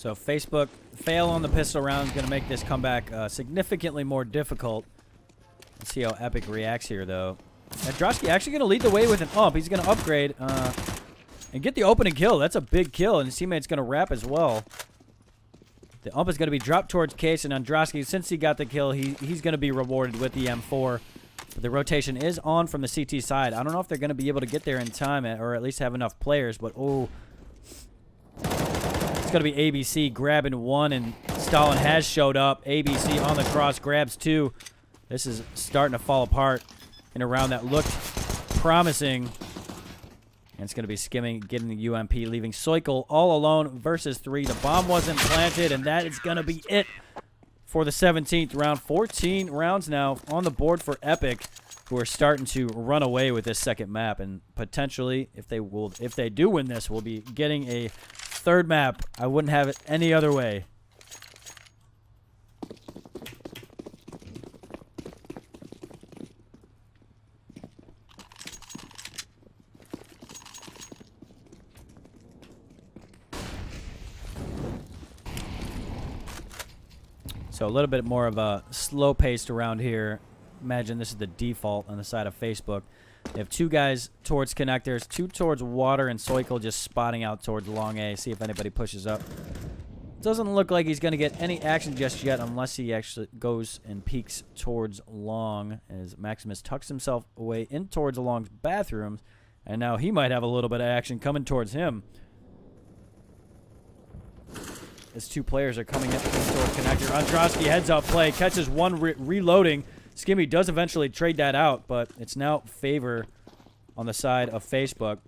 So Facebook fail on the pistol round is going to make this comeback significantly more difficult. Let's see how Epic reacts here, though. Androski actually going to lead the way with an ump. He's going to upgrade and get the opening kill. That's a big kill, and his teammate's going to wrap as well. The ump is going to be dropped towards Case, and Androski, since he got the kill, he's going to be rewarded with the M4. But the rotation is on from the CT side. I don't know if they're going to be able to get there in time or at least have enough players, but oh. It's going to be ABC grabbing one, and Stalin has showed up. ABC on the cross, grabs two. This is starting to fall apart in a round that looked promising. And it's going to be skimming, getting the UMP, leaving Soikl all alone versus 3. The bomb wasn't planted, and that is going to be it for the 17th round. 14 rounds now on the board for Epic, who are starting to run away with this second map. And potentially, if they do win this, we'll be getting a third map. I wouldn't have it any other way. So a little bit more of a slow paced around here. Imagine this is the default on the side of Facebook. They have 2 guys towards connectors, 2 towards water, and Soikl just spotting out towards long A. See if anybody pushes up. Doesn't look like he's going to get any action just yet unless he actually goes and peeks towards long, as Maximus tucks himself away in towards Long's bathrooms. And now he might have a little bit of action coming towards him. As 2 players are coming up towards connector. Androski heads up play, catches one reloading. Skimmy does eventually trade that out, but it's now favor on the side of Facebook.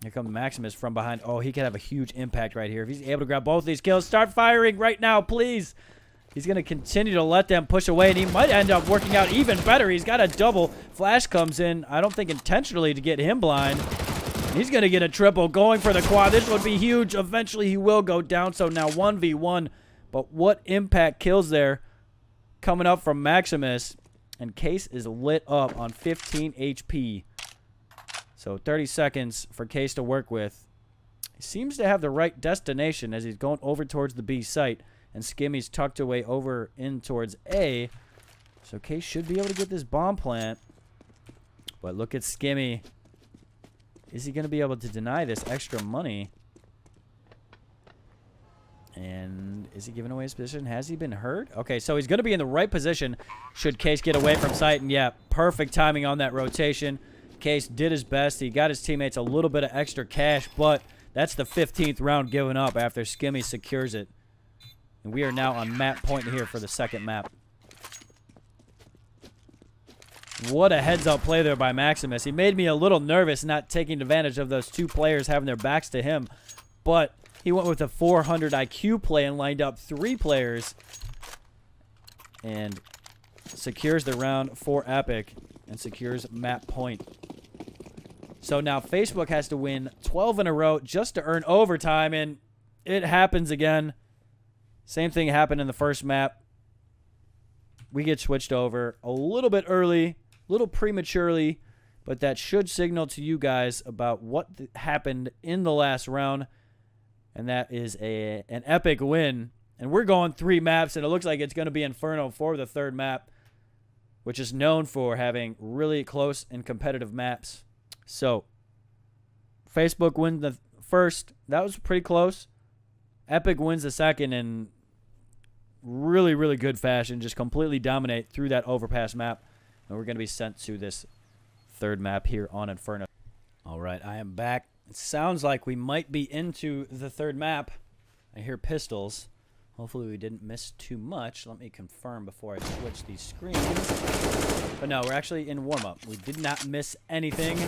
Here comes Maximus from behind. Oh, he could have a huge impact right here. If he's able to grab both of these kills, start firing right now, please. He's going to continue to let them push away, and he might end up working out even better. He's got a double. Flash comes in, I don't think intentionally, to get him blind. He's going to get a triple, going for the quad. This would be huge. Eventually, he will go down, so now 1v1. But what impact kills there coming up from Maximus. And Case is lit up on 15 HP. So 30 seconds for Case to work with. He seems to have the right destination as he's going over towards the B site. And Skimmy's tucked away over in towards A. So Case should be able to get this bomb plant. But look at Skimmy. Is he going to be able to deny this extra money? And is he giving away his position? Has he been hurt? Okay, so he's going to be in the right position should Case get away from sight. And yeah, perfect timing on that rotation. Case did his best. He got his teammates a little bit of extra cash, but that's the 15th round given up after Skimmy secures it. And we are now on map point here for the second map. What a heads-up play there by Maximus. He made me a little nervous not taking advantage of those 2 players having their backs to him. But he went with a 400 IQ play and lined up 3 players. And secures the round for Epic and secures map point. So now Facebook has to win 12 in a row just to earn overtime. And it happens again. Same thing happened in the first map. We get switched over a little bit early. A little prematurely, but that should signal to you guys about what happened in the last round, and that is an epic win. And we're going 3 maps, and it looks like it's going to be Inferno for the third map, which is known for having really close and competitive maps. So, Facebook wins the first. That was pretty close. Epic wins the second in really, really good fashion. Just completely dominate through that overpass map. And we're going to be sent to this third map here on Inferno. All right, I am back. It sounds like we might be into the third map. I hear pistols. Hopefully we didn't miss too much. Let me confirm before I switch these screens. But no, we're actually in warm-up. We did not miss anything.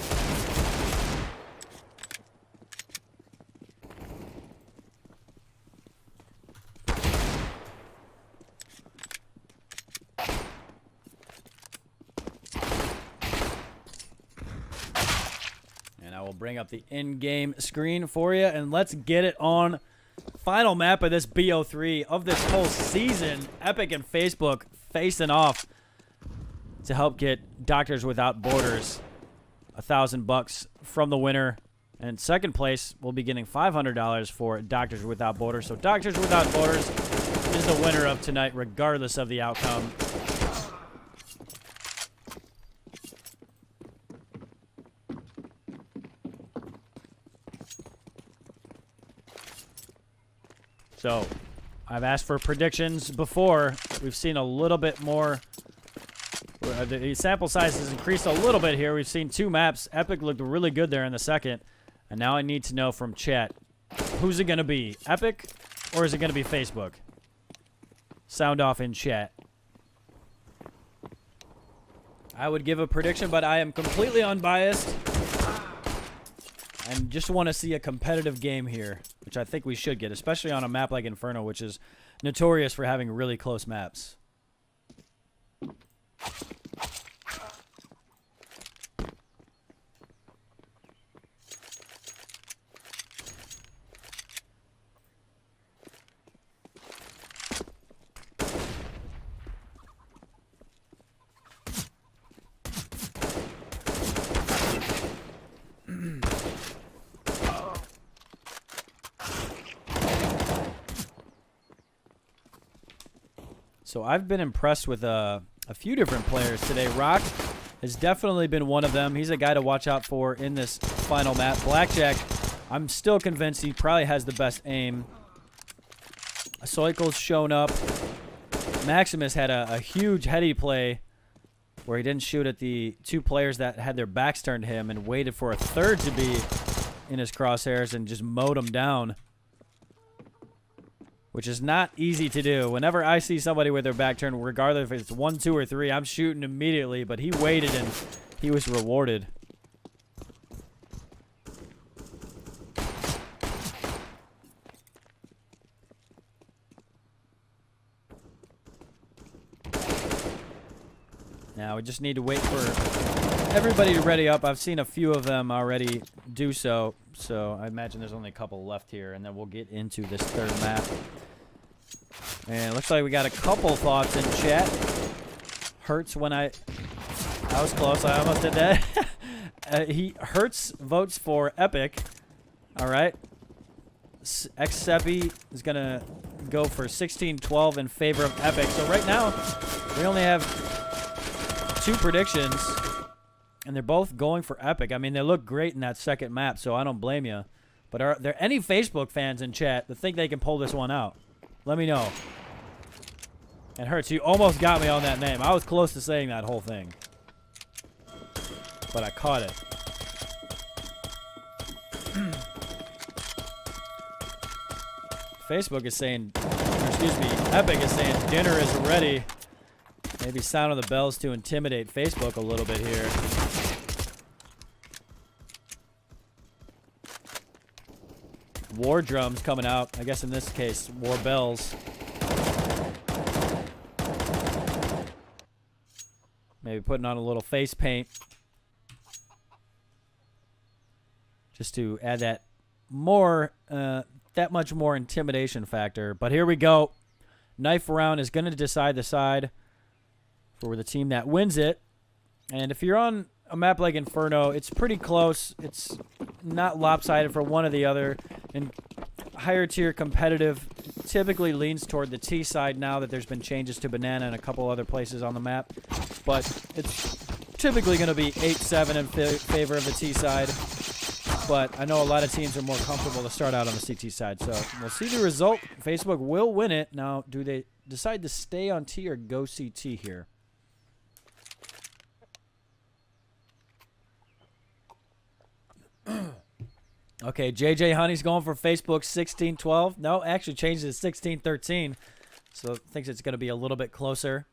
We'll bring up the in-game screen for you, and let's get it on. Final map of this BO3 of this whole season. Epic and Facebook facing off to help get Doctors Without Borders $1,000 from the winner. And second place will be getting $500 for Doctors Without Borders. So Doctors Without Borders is the winner of tonight, regardless of the outcome. So I've asked for predictions before. We've seen a little bit more. The sample size has increased a little bit here. We've seen 2 maps. Epic looked really good there in the second. And now I need to know from chat, who's it going to be? Epic or is it going to be Facebook? Sound off in chat. I would give a prediction, but I am completely unbiased. And just want to see a competitive game here, which I think we should get, especially on a map like Inferno, which is notorious for having really close maps. So I've been impressed with a few different players today. Rock has definitely been one of them. He's a guy to watch out for in this final map. Blackjack, I'm still convinced he probably has the best aim. Soikel's shown up. Maximus had a huge heady play where he didn't shoot at the 2 players that had their backs turned to him and waited for a third to be in his crosshairs and just mowed him down, which is not easy to do. Whenever I see somebody with their back turned, regardless if it's 1, 2, or 3, I'm shooting immediately, but he waited and he was rewarded. Now we just need to wait for everybody to ready up. I've seen a few of them already do so, so I imagine there's only a couple left here, and then we'll get into this third map. And it looks like we got a couple thoughts in chat. Hurts when I was close. I almost did that. Hurts votes for Epic. All right. X-Seppi is going to go for 16-12 in favor of Epic. So right now, we only have 2 predictions, and they're both going for Epic. I mean, they look great in that second map, so I don't blame you. But are there any Facebook fans in chat that think they can pull this one out? Let me know. And Hurts, you almost got me on that name. I was close to saying that whole thing, but I caught it. Facebook is saying, or excuse me, Epic is saying dinner is ready. Maybe sounding the bells to intimidate Facebook a little bit here. War drums coming out. I guess in this case, war bells. Maybe putting on a little face paint, just to add that much more intimidation factor. But here we go. Knife round is going to decide the side for the team that wins it. And if you're on a map like Inferno, it's pretty close. It's not lopsided for one or the other. And higher tier competitive typically leans toward the T side now that there's been changes to Banana and a couple other places on the map. But it's typically going to be 8-7 in favor of the T side. But I know a lot of teams are more comfortable to start out on the CT side. So we'll see the result. Facebook will win it. Now, do they decide to stay on T or go CT here? Okay, JJ Honey's going for Facebook 16-12. No, actually changed it to 16-13. So thinks it's going to be a little bit closer.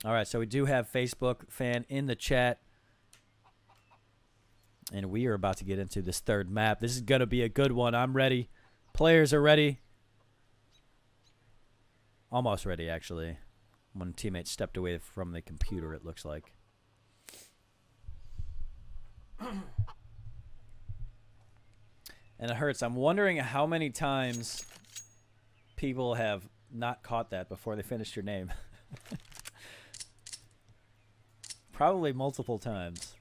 All right, so we do have Facebook fan in the chat. And we are about to get into this third map. This is going to be a good one. I'm ready. Players are ready. Almost ready, actually. One teammate stepped away from the computer, it looks like. And it hurts. I'm wondering how many times people have not caught that before they finished your name. Probably multiple times.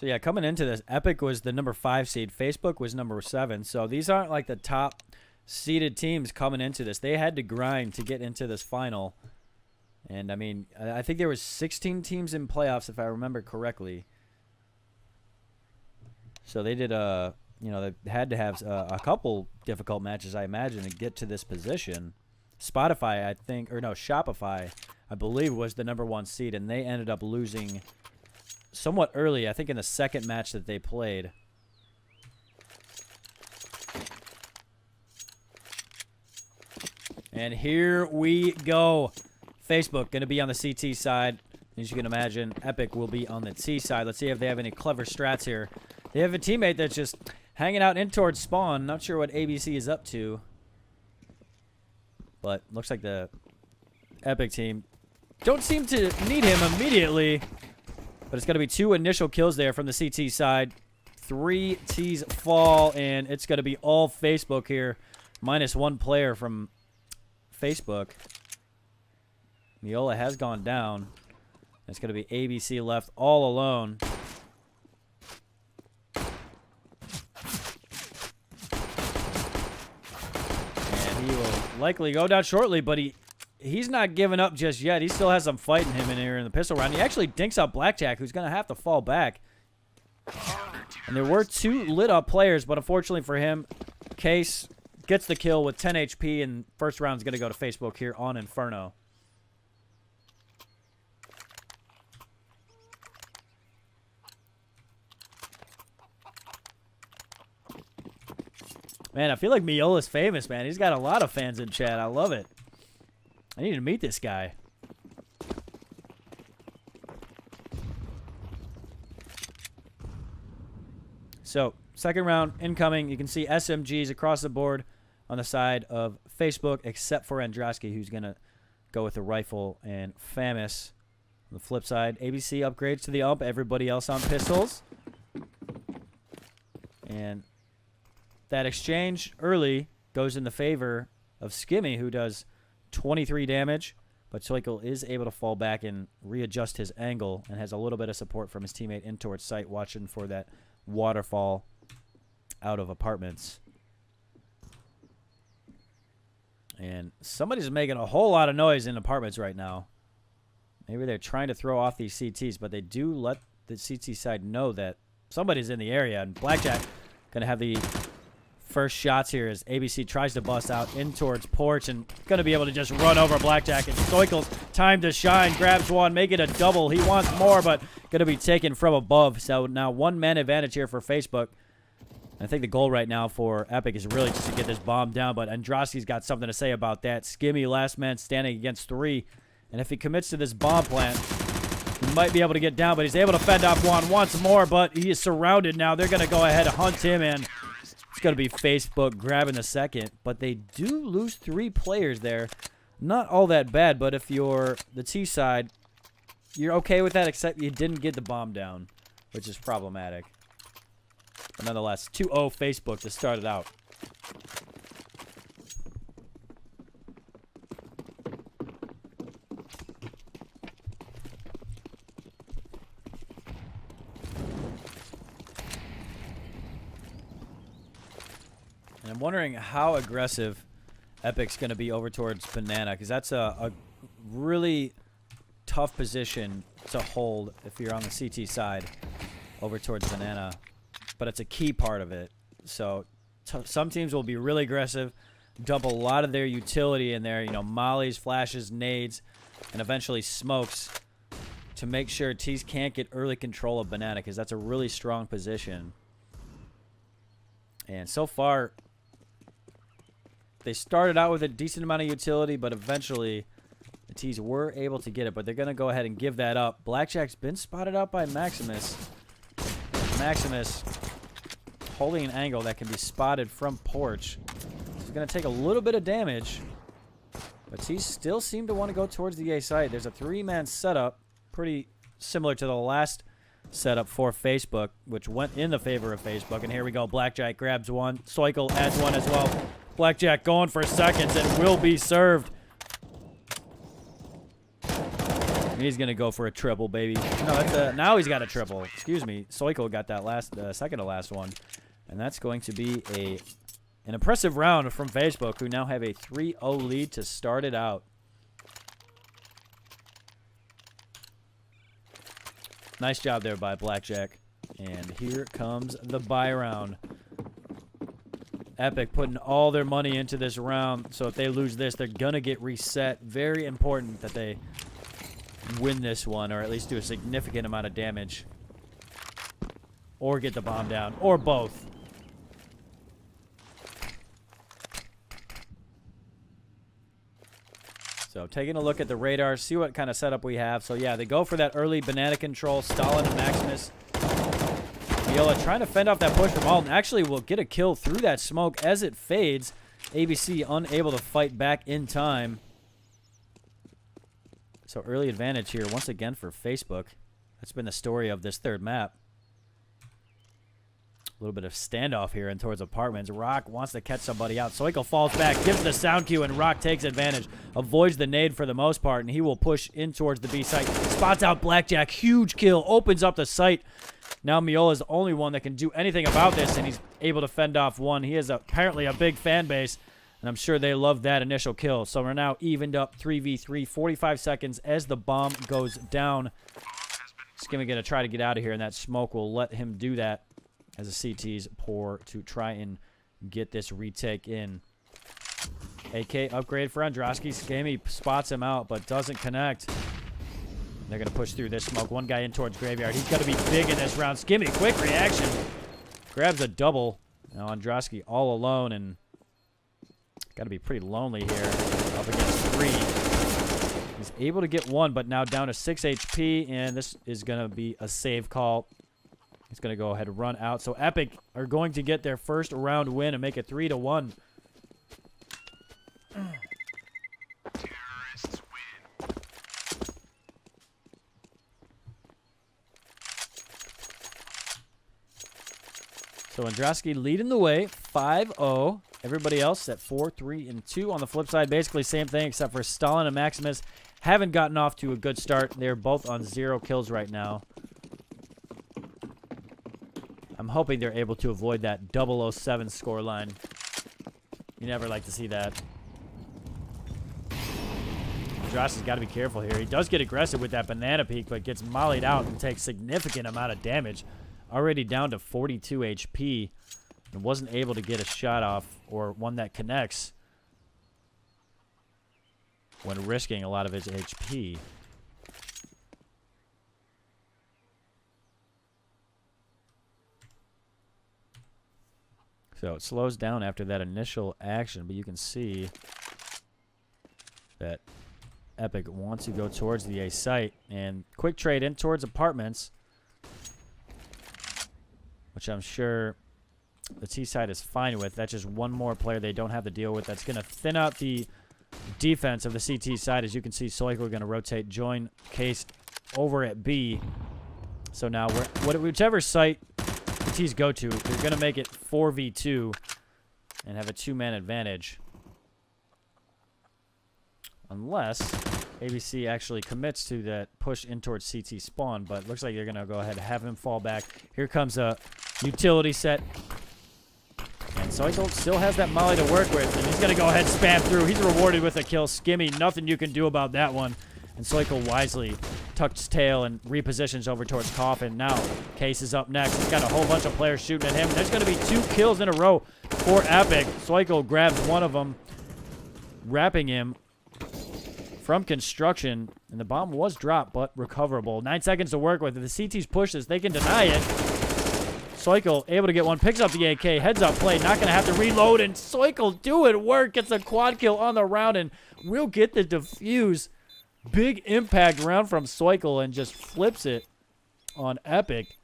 So yeah, coming into this, Epic was the number 5 seed. Facebook was number 7. So these aren't like the top seeded teams coming into this. They had to grind to get into this final. And I mean, I think there was 16 teams in playoffs if I remember correctly. So they did they had to have a couple difficult matches, I imagine, to get to this position. Shopify, I believe, was the number 1 seed, and they ended up losing somewhat early, I think in the second match that they played. And here we go. Facebook going to be on the CT side. As you can imagine, Epic will be on the T side. Let's see if they have any clever strats here. They have a teammate that's just hanging out in towards spawn. Not sure what ABC is up to. But looks like the Epic team don't seem to need him immediately. But it's going to be 2 initial kills there from the CT side. 3 T's fall, and it's going to be all Facebook here. Minus 1 player from Facebook. Miola has gone down. It's going to be ABC left all alone. And he will likely go down shortly, but he's not giving up just yet. He still has some fight in him in here in the pistol round. He actually dinks out Blackjack, who's going to have to fall back. And there were 2 lit up players, but unfortunately for him, Case gets the kill with 10 HP, and first round is going to go to Facebook here on Inferno. Man, I feel like Miola's famous, man. He's got a lot of fans in chat. I love it. I need to meet this guy. So, second round incoming. You can see SMGs across the board on the side of Facebook, except for Andrasky, who's going to go with the rifle, and Famous. On the flip side, ABC upgrades to the UMP. Everybody else on pistols. And that exchange early goes in the favor of Skimmy, who does 23 damage. But Soikle is able to fall back and readjust his angle and has a little bit of support from his teammate in towards sight, watching for that waterfall out of apartments. And somebody's making a whole lot of noise in apartments right now. Maybe they're trying to throw off these CTs, but they do let the CT side know that somebody's in the area. And Blackjack going to have the first shots here as ABC tries to bust out in towards porch and going to be able to just run over Blackjack. And Stoikel's time to shine, grabs one, make it a double. He wants more, but going to be taken from above. So now 1-man advantage here for Facebook. I think the goal right now for Epic is really just to get this bomb down, but Andraski's got something to say about that. Skimmy, last man standing against 3. And if he commits to this bomb plant, he might be able to get down, but he's able to fend off one once more, but he is surrounded now. They're going to go ahead and hunt him, and it's going to be Facebook grabbing the second. But they do lose 3 players there. Not all that bad, but if you're the T side, you're okay with that, except you didn't get the bomb down, which is problematic. But nonetheless, 2-0 Facebook to start it out. And I'm wondering how aggressive Epic's going to be over towards Banana, because that's a really tough position to hold if you're on the CT side over towards Banana. But it's a key part of it. So some teams will be really aggressive, dump a lot of their utility in there, you know, mollies, flashes, nades, and eventually smokes to make sure T's can't get early control of Banana, because that's a really strong position. And so far, they started out with a decent amount of utility, but eventually the T's were able to get it, but they're going to go ahead and give that up. Blackjack's been spotted out by Maximus. Maximus holding an angle that can be spotted from porch. He's going to take a little bit of damage, but he still seem to want to go towards the A site. There's a 3-man setup, pretty similar to the last setup for Facebook, which went in the favor of Facebook. And here we go. Blackjack grabs one. Soikle adds one as well. Blackjack going for seconds and will be served. He's going to go for a triple, baby. No, that's now he's got a triple. Excuse me. Soiko got that second to last one. And that's going to be an impressive round from Facebook, who now have a 3-0 lead to start it out. Nice job there by Blackjack. And here comes the buy round. Epic putting all their money into this round, so if they lose this, they're going to get reset. Very important that they win this one, or at least do a significant amount of damage. Or get the bomb down, or both. So taking a look at the radar, see what kind of setup we have. So yeah, they go for that early banana control, Stalin and Maximus. Viola trying to fend off that push from Alden. Actually will get a kill through that smoke as it fades. ABC unable to fight back in time. So early advantage here once again for Facebook. That's been the story of this third map. A little bit of standoff here and towards apartments. Rock wants to catch somebody out. Soiko falls back, gives the sound cue, and Rock takes advantage. Avoids the nade for the most part, and he will push in towards the B site. Spots out Blackjack. Huge kill. Opens up the site. Now Miola is the only one that can do anything about this, and he's able to fend off one. He has apparently a big fan base, and I'm sure they love that initial kill. So we're now evened up 3v3, 45 seconds as the bomb goes down. Skimmy going to try to get out of here, and that smoke will let him do that as the CTs pour to try and get this retake in. AK upgrade for Andrasky. Skimmy spots him out, but doesn't connect. They're going to push through this smoke. One guy in towards Graveyard. He's got to be big in this round. Skimmy, quick reaction. Grabs a double. Now Andrasky all alone, and got to be pretty lonely here. Up against 3. He's able to get one, but now down to 6 HP, and this is going to be a save call. He's going to go ahead and run out. So Epic are going to get their first round win and make it 3-1. So Andrasky leading the way, 5-0. Everybody else at 4-3-2. On the flip side, basically same thing, except for Stalin and Maximus haven't gotten off to a good start. They're both on 0 kills right now. I'm hoping they're able to avoid that 007 scoreline. You never like to see that. Josh has got to be careful here. He does get aggressive with that banana peek, but gets mollied out and takes significant amount of damage. Already down to 42 HP. And wasn't able to get a shot off or one that connects when risking a lot of his HP. So it slows down after that initial action, but you can see that Epic wants to go towards the A site and quick trade in towards apartments, which I'm sure the T side is fine with. That's just one more player they don't have to deal with. That's going to thin out the defense of the CT side. As you can see, Soiko going to rotate, join Case over at B. So now, whichever site the T's go to, they're going to make it 4v2 and have a 2-man advantage. Unless ABC actually commits to that push in towards CT spawn, but it looks like they're going to go ahead and have him fall back. Here comes a utility set. And Soiko still has that molly to work with, and he's going to go ahead and spam through. He's rewarded with a kill. Skimmy, nothing you can do about that one. And Soiko wisely tucks tail and repositions over towards Coffin. Now, Case is up next. He's got a whole bunch of players shooting at him. There's going to be 2 kills in a row for Epic. Soiko grabs one of them, wrapping him from construction, and the bomb was dropped, but recoverable. 9 seconds to work with. If the CT's push this, they can deny it. Soiko able to get one, picks up the AK, heads up play, not going to have to reload, and Soiko doing work, gets a quad kill on the round, and will get the defuse. Big impact round from Soiko, and just flips it on Epic.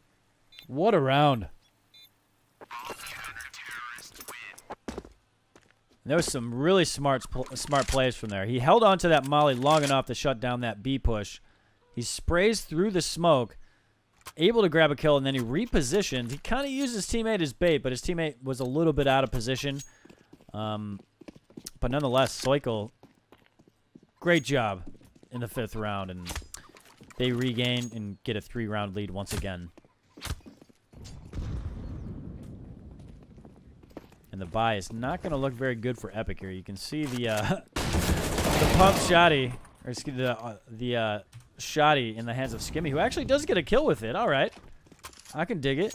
What a round. There was some really smart plays from there. He held on to that molly long enough to shut down that B push. He sprays through the smoke, able to grab a kill, and then he repositioned. He kind of used his teammate as bait, but his teammate was a little bit out of position. But nonetheless, Soiko, great job in the 5th round. And they regain and get a 3-round lead once again. And the bye is not going to look very good for Epic here. You can see the pump shoddy, or excuse the shoddy in the hands of Skimmy, who actually does get a kill with it. All right. I can dig it.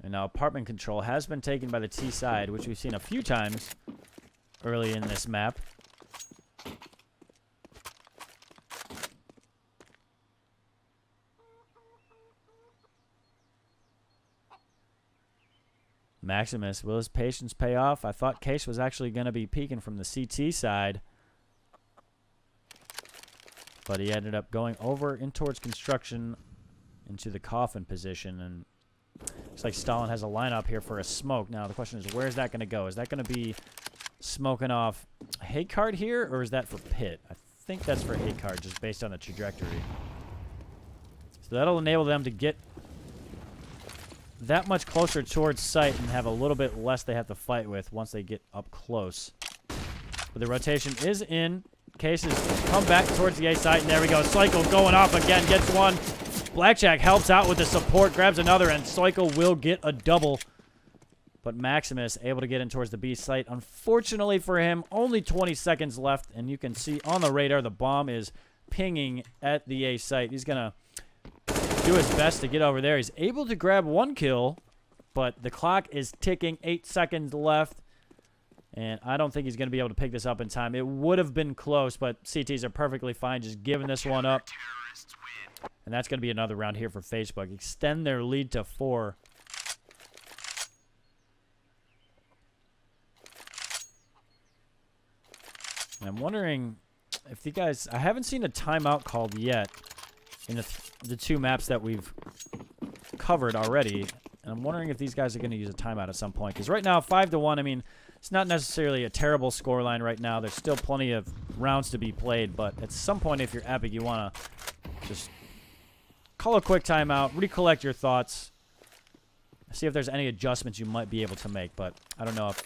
And now apartment control has been taken by the T side, which we've seen a few times early in this map. Maximus, will his patience pay off? I thought Case was actually going to be peeking from the CT side. But he ended up going over in towards construction into the coffin position. And looks like Stalin has a lineup here for a smoke. Now the question is, where is that going to go? Is that going to be smoking off Haycard here, or is that for Pit? I think that's for Haycard, just based on the trajectory. So that'll enable them to get that much closer towards site and have a little bit less they have to fight with once they get up close. But the rotation is in. Cases come back towards the A site, and there we go. Cycle going off again, gets one. Blackjack helps out with the support, grabs another, and Cycle will get a double. But Maximus able to get in towards the B site. Unfortunately for him, only 20 seconds left, and you can see on the radar the bomb is pinging at the A site. He's going to do his best to get over there. He's able to grab 1 kill, but the clock is ticking. 8 seconds left, and I don't think he's going to be able to pick this up in time. It would have been close, but CTs are perfectly fine just giving this one up. And that's going to be another round here for Facebook. Extend their lead to 4. And I'm wondering if the guys... I haven't seen a timeout called yet in the 2 maps that we've covered already. And I'm wondering if these guys are going to use a timeout at some point. Because right now, 5-1, I mean, it's not necessarily a terrible scoreline right now. There's still plenty of rounds to be played. But at some point, if you're Epic, you want to just call a quick timeout, recollect your thoughts, see if there's any adjustments you might be able to make. But I don't know if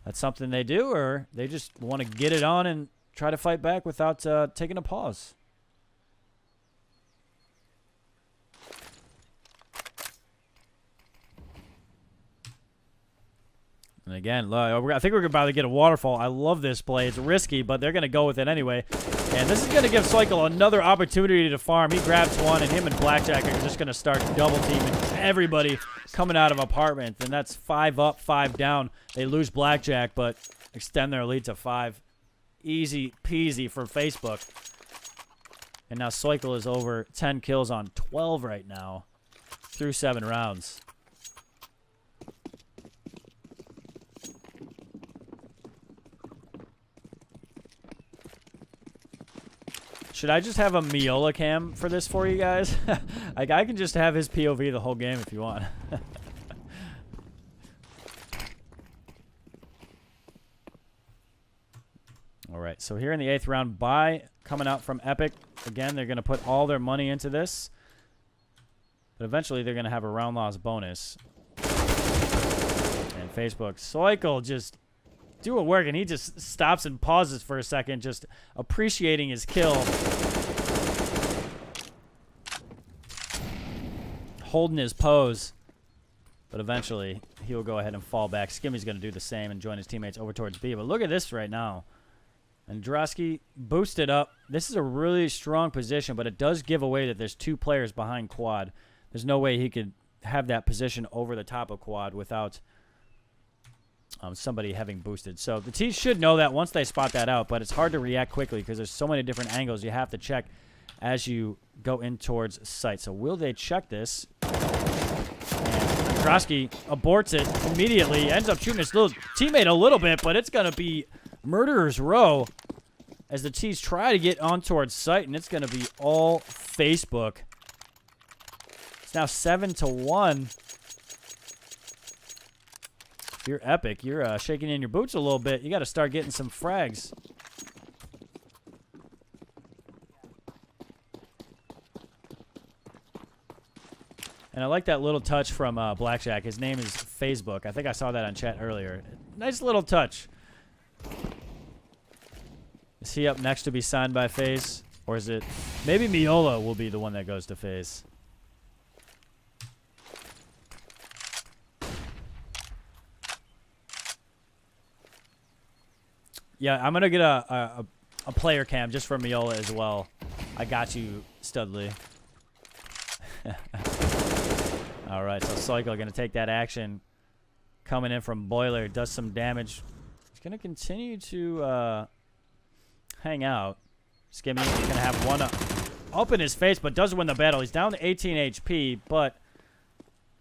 that's something they do, or they just want to get it on and try to fight back without taking a pause. And again, I think we're about to get a waterfall. I love this play. It's risky, but they're going to go with it anyway. And this is going to give Cycle another opportunity to farm. He grabs one, and him and Blackjack are just going to start double teaming everybody coming out of apartment. And that's 5 up, 5 down. They lose Blackjack, but extend their lead to 5. Easy peasy for Facebook. And now Cycle is over 10 kills on 12 right now through 7 rounds. Should I just have a Miola cam for this for you guys? Like, I can just have his POV the whole game if you want. All right, so here in the 8th round, bye coming out from Epic. Again, they're going to put all their money into this. But eventually, they're going to have a round loss bonus. And Facebook, Cycle just doing work, and he just stops and pauses for a second, just appreciating his kill. Holding his pose. But eventually, he'll go ahead and fall back. Skimmy's going to do the same and join his teammates over towards B. But look at this right now. And Drosky boosted up. This is a really strong position, but it does give away that there's 2 players behind Quad. There's no way he could have that position over the top of Quad without somebody having boosted. So the T should know that once they spot that out, but it's hard to react quickly because there's so many different angles you have to check as you go in towards site. So will they check this? And Drosky aborts it immediately, ends up shooting his little teammate a little bit, but it's going to be Murderer's Row as the T's try to get on towards site, and it's going to be all Facebook. It's now 7-1. If you're Epic, you're shaking in your boots a little bit. You got to start getting some frags. And I like that little touch from Blackjack. His name is Facebook. I think I saw that on chat earlier. Nice little touch. Is he up next to be signed by FaZe? Or is it... Maybe Miola will be the one that goes to FaZe. Yeah, I'm going to get a player cam just for Miola as well. I got you, Studley. All right, so Cycle going to take that action. Coming in from Boiler. Does some damage. He's going to continue to hang out. Skimmy is going to have one up in his face, but does win the battle. He's down to 18 HP, but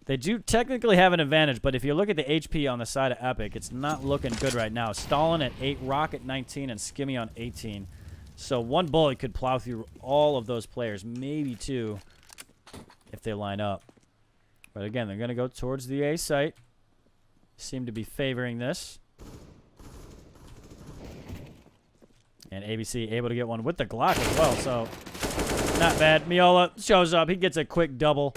they do technically have an advantage. But if you look at the HP on the side of Epic, it's not looking good right now. Stalin at 8, Rock at 19, and Skimmy on 18. So one bullet could plow through all of those players, maybe two, if they line up. But again, they're going to go towards the A site. Seem to be favoring this. And ABC able to get one with the Glock as well, so not bad. Miola shows up. He gets a quick double.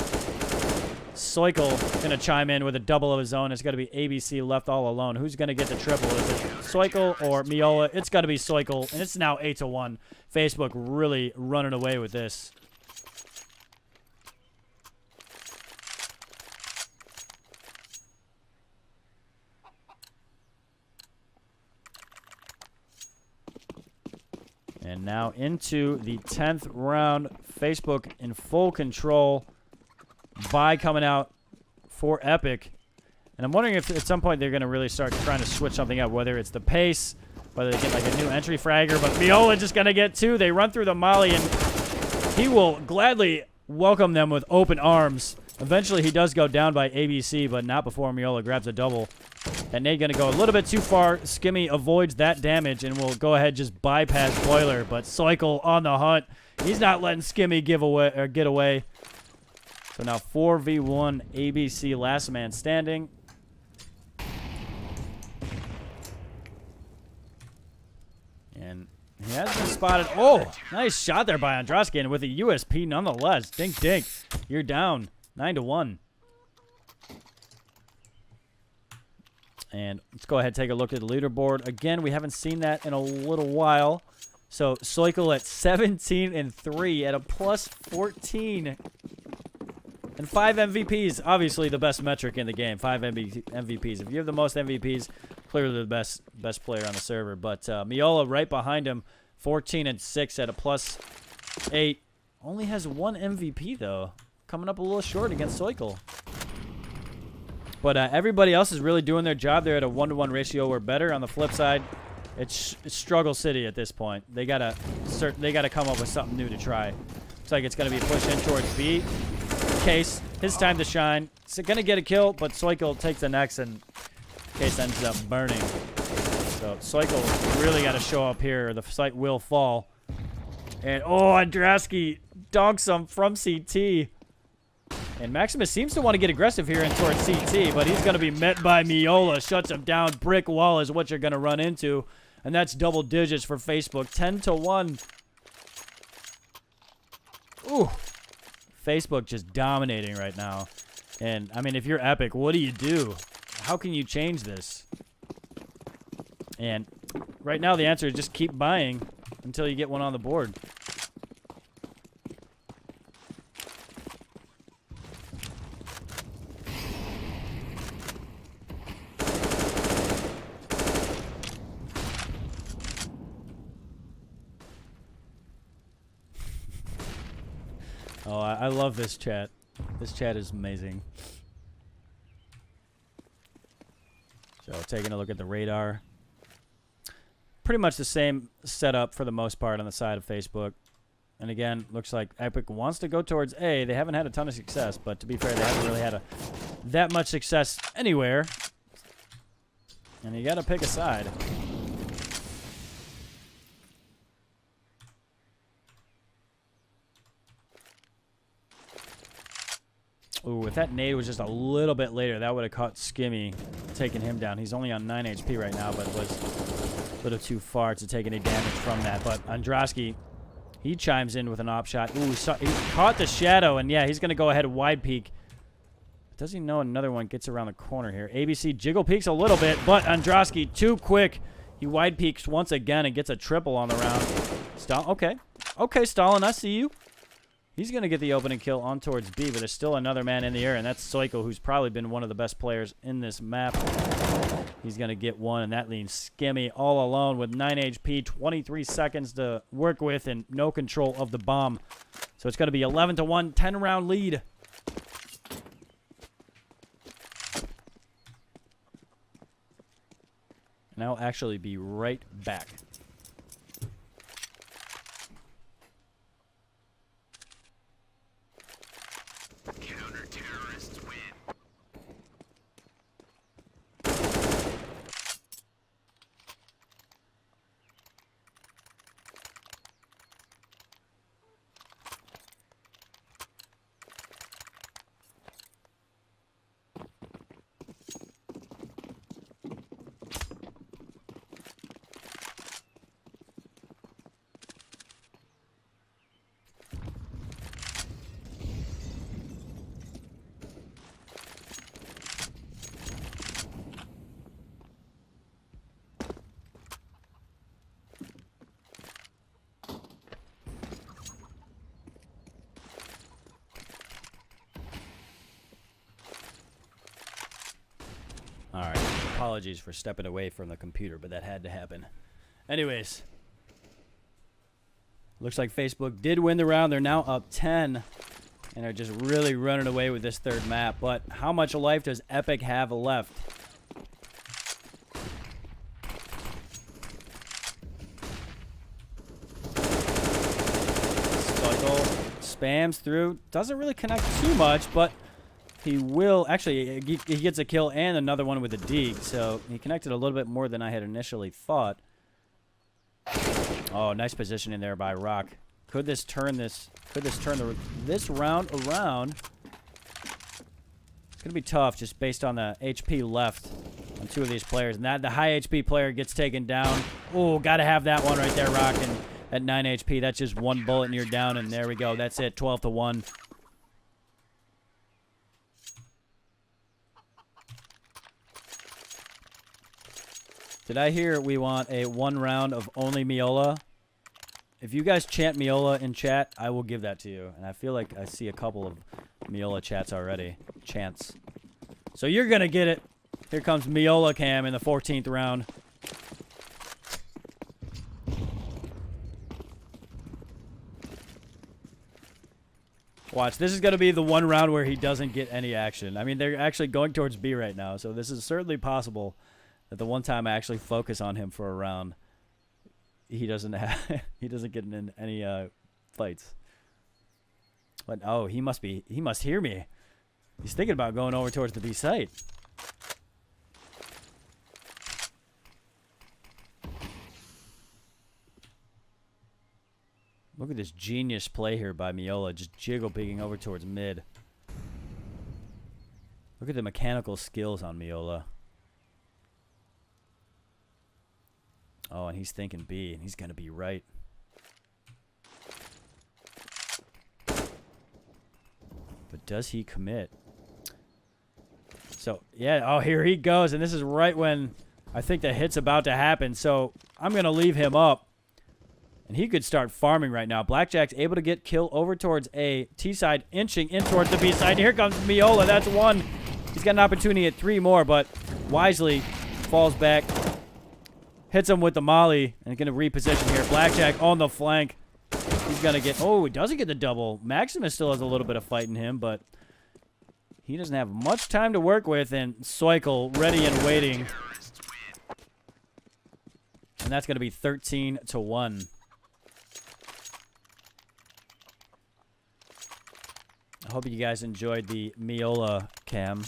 Soikel going to chime in with a double of his own. It's going to be ABC left all alone. Who's going to get the triple? Is it Soikel or Miola? It's going to be Soikel, and it's now 8-1. Facebook really running away with this. And now into the 10th round. Facebook in full control. Buy coming out for Epic. And I'm wondering if at some point they're going to really start trying to switch something up, whether it's the pace, whether they get like a new entry fragger. But Miola just going to get two. They run through the molly, and he will gladly welcome them with open arms. Eventually, he does go down by ABC, but not before Miola grabs a double. And Nate going to go a little bit too far. Skimmy avoids that damage and will go ahead just bypass Boiler. But Soikel on the hunt. He's not letting Skimmy get away. So now 4v1 ABC, last man standing. And he has been spotted. Oh, nice shot there by Andraski, and with a USP nonetheless. Dink, dink. You're down 9-1. And let's go ahead and take a look at the leaderboard. Again, we haven't seen that in a little while. So Soikel at 17-3 at a plus 14. And 5 MVPs, obviously the best metric in the game. 5 MVPs. If you have the most MVPs, clearly the best player on the server. But Miola right behind him, 14-6 at a plus 8. Only has 1 MVP though, coming up a little short against Soikel. But everybody else is really doing their job. They're at a 1-to-1 ratio or better. On the flip side, it's struggle city at this point. They gotta come up with something new to try. Looks like it's gonna be pushed in towards B. Case, his time to shine. It's gonna get a kill, but Soikel takes the next, and Case ends up burning. So Soikel really got to show up here, or the site will fall. And oh, Andraski dunks him from CT. And Maximus seems to want to get aggressive here and towards CT, but he's going to be met by Miola. Shuts him down. Brick wall is what you're going to run into. And that's double digits for Facebook. 10-1. Ooh. Facebook just dominating right now. And, I mean, if you're Epic, what do you do? How can you change this? And right now the answer is just keep buying until you get one on the board. Oh, I love this chat. This chat is amazing. So taking a look at the radar. Pretty much the same setup for the most part on the side of Facebook. And again, looks like Epic wants to go towards A. They haven't had a ton of success, but to be fair, they haven't really had that much success anywhere. And you got to pick a side. Ooh, if that nade was just a little bit later, that would have caught Skimmy, taking him down. He's only on 9 HP right now, but was a little too far to take any damage from that. But Andraski, he chimes in with an op shot. Ooh, he caught the shadow, and yeah, he's going to go ahead and wide peek. Does he know another one gets around the corner here? ABC jiggle peeks a little bit, but Andraski too quick. He wide peaks once again and gets a triple on the round. Okay. Okay, Stalin, I see you. He's going to get the opening kill on towards B, but there's still another man in the air, and that's Soiko, who's probably been one of the best players in this map. He's going to get one, and that leaves Skimmy all alone with 9 HP, 23 seconds to work with, and no control of the bomb. So it's going to be 11-1, 10-round lead. And I'll actually be right back. Counter-terrorists win. All right. Apologies for stepping away from the computer, but that had to happen. Anyways. Looks like Facebook did win the round. They're now up 10 and are just really running away with this third map. But how much life does Epic have left? Cycle spams through. Doesn't really connect too much, but he will. Actually, he gets a kill and another one with a dig. So he connected a little bit more than I had initially thought. Oh, nice position in there by Rock. Could this turn this? Could this turn this round around? It's gonna be tough, just based on the HP left on two of these players. And that the high HP player gets taken down. Oh, gotta have that one right there, Rock. And at 9 HP, that's just one bullet and you're down. And there we go. That's it. 12-1. Did I hear we want a 1 round of only Miola? If you guys chant Miola in chat, I will give that to you. And I feel like I see a couple of Miola chats already. Chants. So you're going to get it. Here comes Miola Cam in the 14th round. Watch. This is going to be the 1 round where he doesn't get any action. I mean, they're actually going towards B right now. So this is certainly possible. That the one time I actually focus on him for a round, he doesn't have he doesn't get in any fights. But oh, he must hear me. He's thinking about going over towards the B site. Look at this genius play here by Miola, just jiggle peeking over towards mid. Look at the mechanical skills on Miola. Oh, and he's thinking B, and he's going to be right. But does he commit? So, yeah, oh, here he goes, and this is right when I think the hit's about to happen. So I'm going to leave him up, and he could start farming right now. Blackjack's able to get kill over towards A. T-side inching in towards the B side. And here comes Miola. That's 1. He's got an opportunity at 3 more, but wisely falls back. Hits him with the molly and going to reposition here. Blackjack on the flank. He's going to get... Oh, he doesn't get the double. Maximus still has a little bit of fight in him, but he doesn't have much time to work with. And Soikel ready and waiting. And that's going to be 13-1. I hope you guys enjoyed the Miola cam.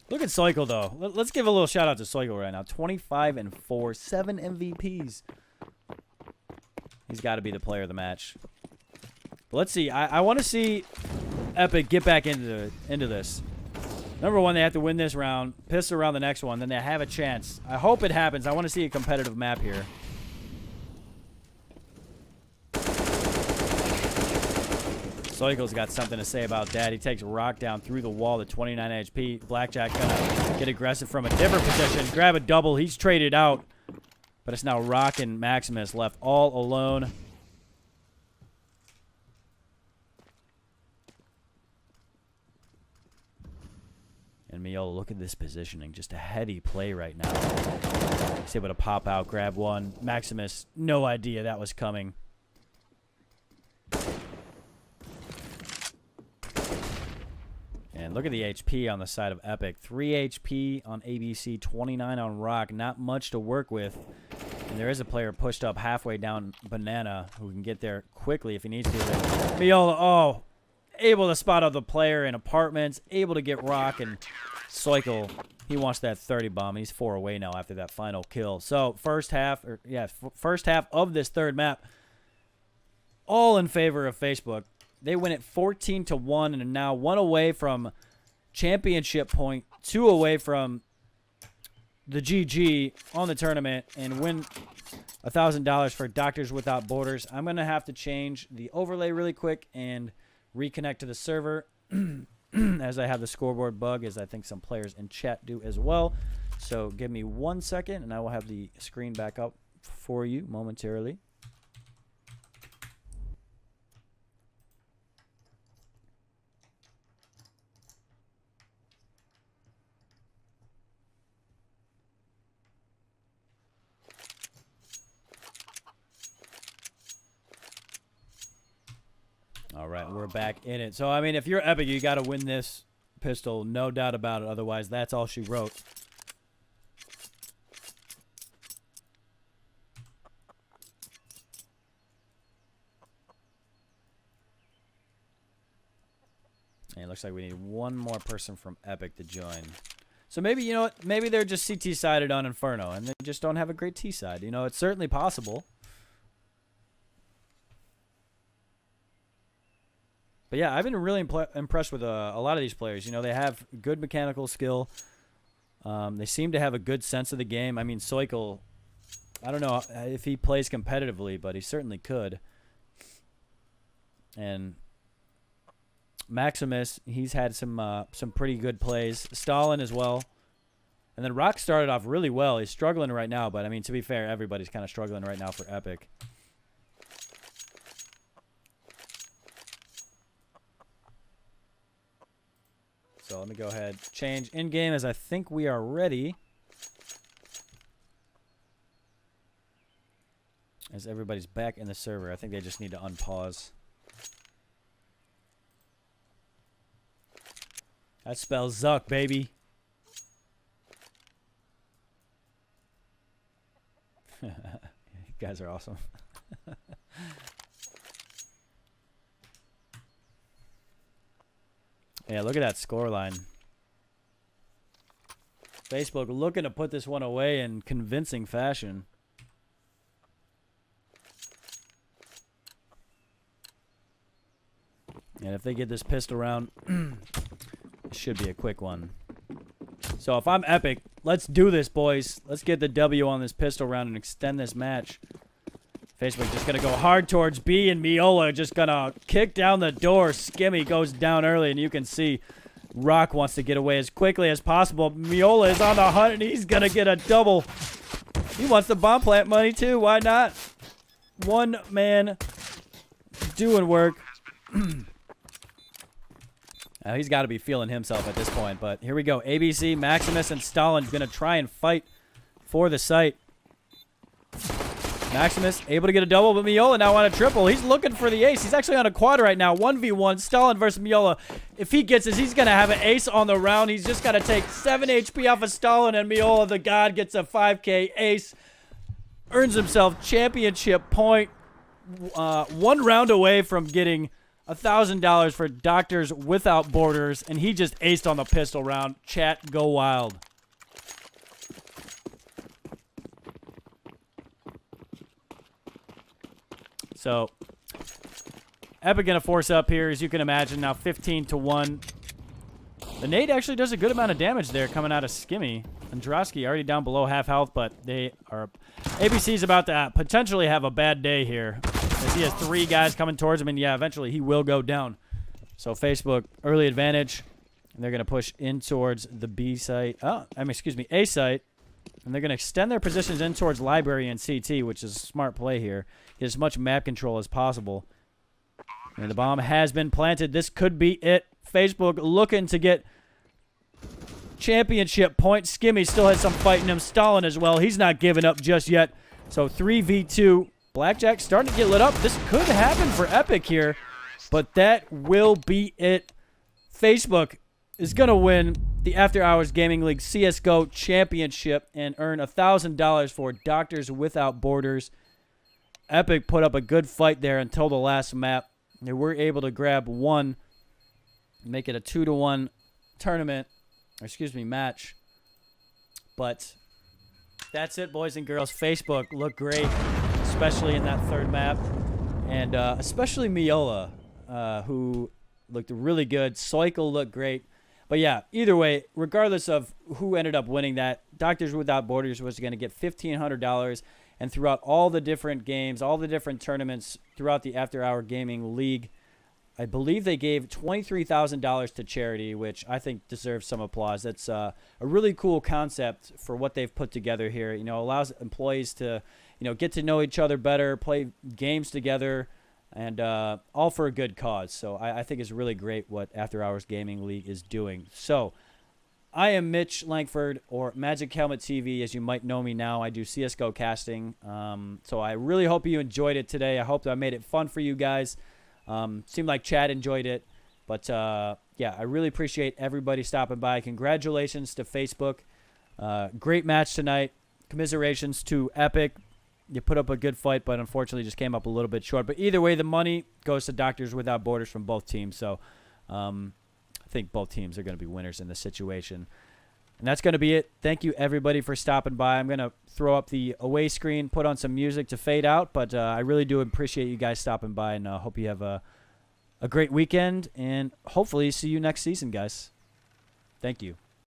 Look at Soikel, though. Let's give a little shout-out to Soikel right now. 25-4, 7 MVPs. He's got to be the player of the match. But let's see. I want to see Epic get back into this. Number 1, they have to win this round, piss around the next one, then they have a chance. I hope it happens. I want to see a competitive map here. Soikel's got something to say about that. He takes Rock down through the wall to 29 HP. Blackjack gonna get aggressive from a different position. Grab a double. He's traded out. But it's now Rock and Maximus left all alone. And Miola, look at this positioning. Just a heady play right now. He's able to pop out, grab one. Maximus, no idea that was coming. And look at the HP on the side of Epic. 3 HP on ABC, 29 on Rock. Not much to work with. And there is a player pushed up halfway down Banana who can get there quickly if he needs to. Miola, oh, able to spot out the player in apartments. Able to get Rock, and Soikel, he wants that 30 bomb. He's 4 away now after that final kill. So first half of this third map, all in favor of Facebook. They win it 14-1 and are now 1 away from championship point, 2 away from the GG on the tournament, and win $1,000 for Doctors Without Borders. I'm going to have to change the overlay really quick and reconnect to the server as I have the scoreboard bug, as I think some players in chat do as well. So give me 1 second, and I will have the screen back up for you momentarily. All right, we're back in it. So, I mean, if you're Epic, you got to win this pistol, no doubt about it. Otherwise, that's all she wrote. And it looks like we need one more person from Epic to join. So maybe, you know what, maybe they're just CT-sided on Inferno, and they just don't have a great T-side. You know, it's certainly possible. But yeah, I've been really impressed with a lot of these players. You know, they have good mechanical skill. They seem to have a good sense of the game. I mean, Soikel, I don't know if he plays competitively, but he certainly could. And Maximus, he's had some pretty good plays. Stalin as well. And then Rock started off really well. He's struggling right now, but I mean, to be fair, everybody's kind of struggling right now for Epic. So let me go ahead, change in-game as I think we are ready. As everybody's back in the server, I think they just need to unpause. That spells Zuck, baby. You guys are awesome. Yeah, look at that scoreline. Facebook looking to put this one away in convincing fashion. And if they get this pistol round, it should be a quick one. So if I'm Epic, let's do this, boys. Let's get the W on this pistol round and extend this match. Facebook just going to go hard towards B, and Miola just going to kick down the door. Skimmy goes down early, and you can see Rock wants to get away as quickly as possible. Miola is on the hunt, and he's going to get a double. He wants the bomb plant money, too. Why not? One man doing work. Now, he's got to be feeling himself at this point, but here we go. ABC, Maximus, and Stalin going to try and fight for the site. Maximus able to get a double, but Miola now on a triple. He's looking for the ace. He's actually on a quad right now. 1v1, Stalin versus Miola. If he gets this, he's going to have an ace on the round. He's just got to take 7 HP off of Stalin, and Miola, the god, gets a 5k ace. Earns himself championship point. 1 round away from getting $1,000 for Doctors Without Borders, and he just aced on the pistol round. Chat, go wild. So, Epic gonna force up here, as you can imagine. Now 15-1. The nade actually does a good amount of damage there coming out of Skimmy. Androsky already down below half health, but they are... ABC's about to potentially have a bad day here, as he has 3 guys coming towards him, and yeah, eventually he will go down. So Facebook, early advantage, and they're gonna push in towards the B site. Oh, I mean, excuse me, A site. And they're going to extend their positions in towards Library and CT, which is a smart play here. Get as much map control as possible. And the bomb has been planted. This could be it. Facebook looking to get championship points. Skimmy still has some fight in him. Stalin as well. He's not giving up just yet. So 3v2. Blackjack starting to get lit up. This could happen for Epic here. But that will be it. Facebook is going to win the After Hours Gaming League CSGO Championship and earn $1,000 for Doctors Without Borders. Epic put up a good fight there until the last map. They were able to grab one, make it a 2-1 tournament, or excuse me, match. But that's it, boys and girls. Facebook looked great, especially in that third map. And especially Miola, who looked really good. Soikle looked great. But yeah, either way, regardless of who ended up winning that, Doctors Without Borders was going to get $1,500. And throughout all the different games, all the different tournaments throughout the After Hour Gaming League, I believe they gave $23,000 to charity, which I think deserves some applause. That's a really cool concept for what they've put together here. You know, allows employees to, you know, get to know each other better, play games together, and all for a good cause. So I think it's really great what After Hours Gaming League is doing. So I am Mitch Langford, or Magic Helmet TV, as you might know me now. I do CSGO casting. So I really hope you enjoyed it today. I hope that I made it fun for you guys. Seemed like Chad enjoyed it. But, yeah, I really appreciate everybody stopping by. Congratulations to Facebook. Great match tonight. Commiserations to Epic. You put up a good fight, but unfortunately just came up a little bit short. But either way, the money goes to Doctors Without Borders from both teams. So, I think both teams are going to be winners in this situation. And that's going to be it. Thank you, everybody, for stopping by. I'm going to throw up the away screen, put on some music to fade out. But I really do appreciate you guys stopping by, and hope you have a great weekend. And hopefully see you next season, guys. Thank you.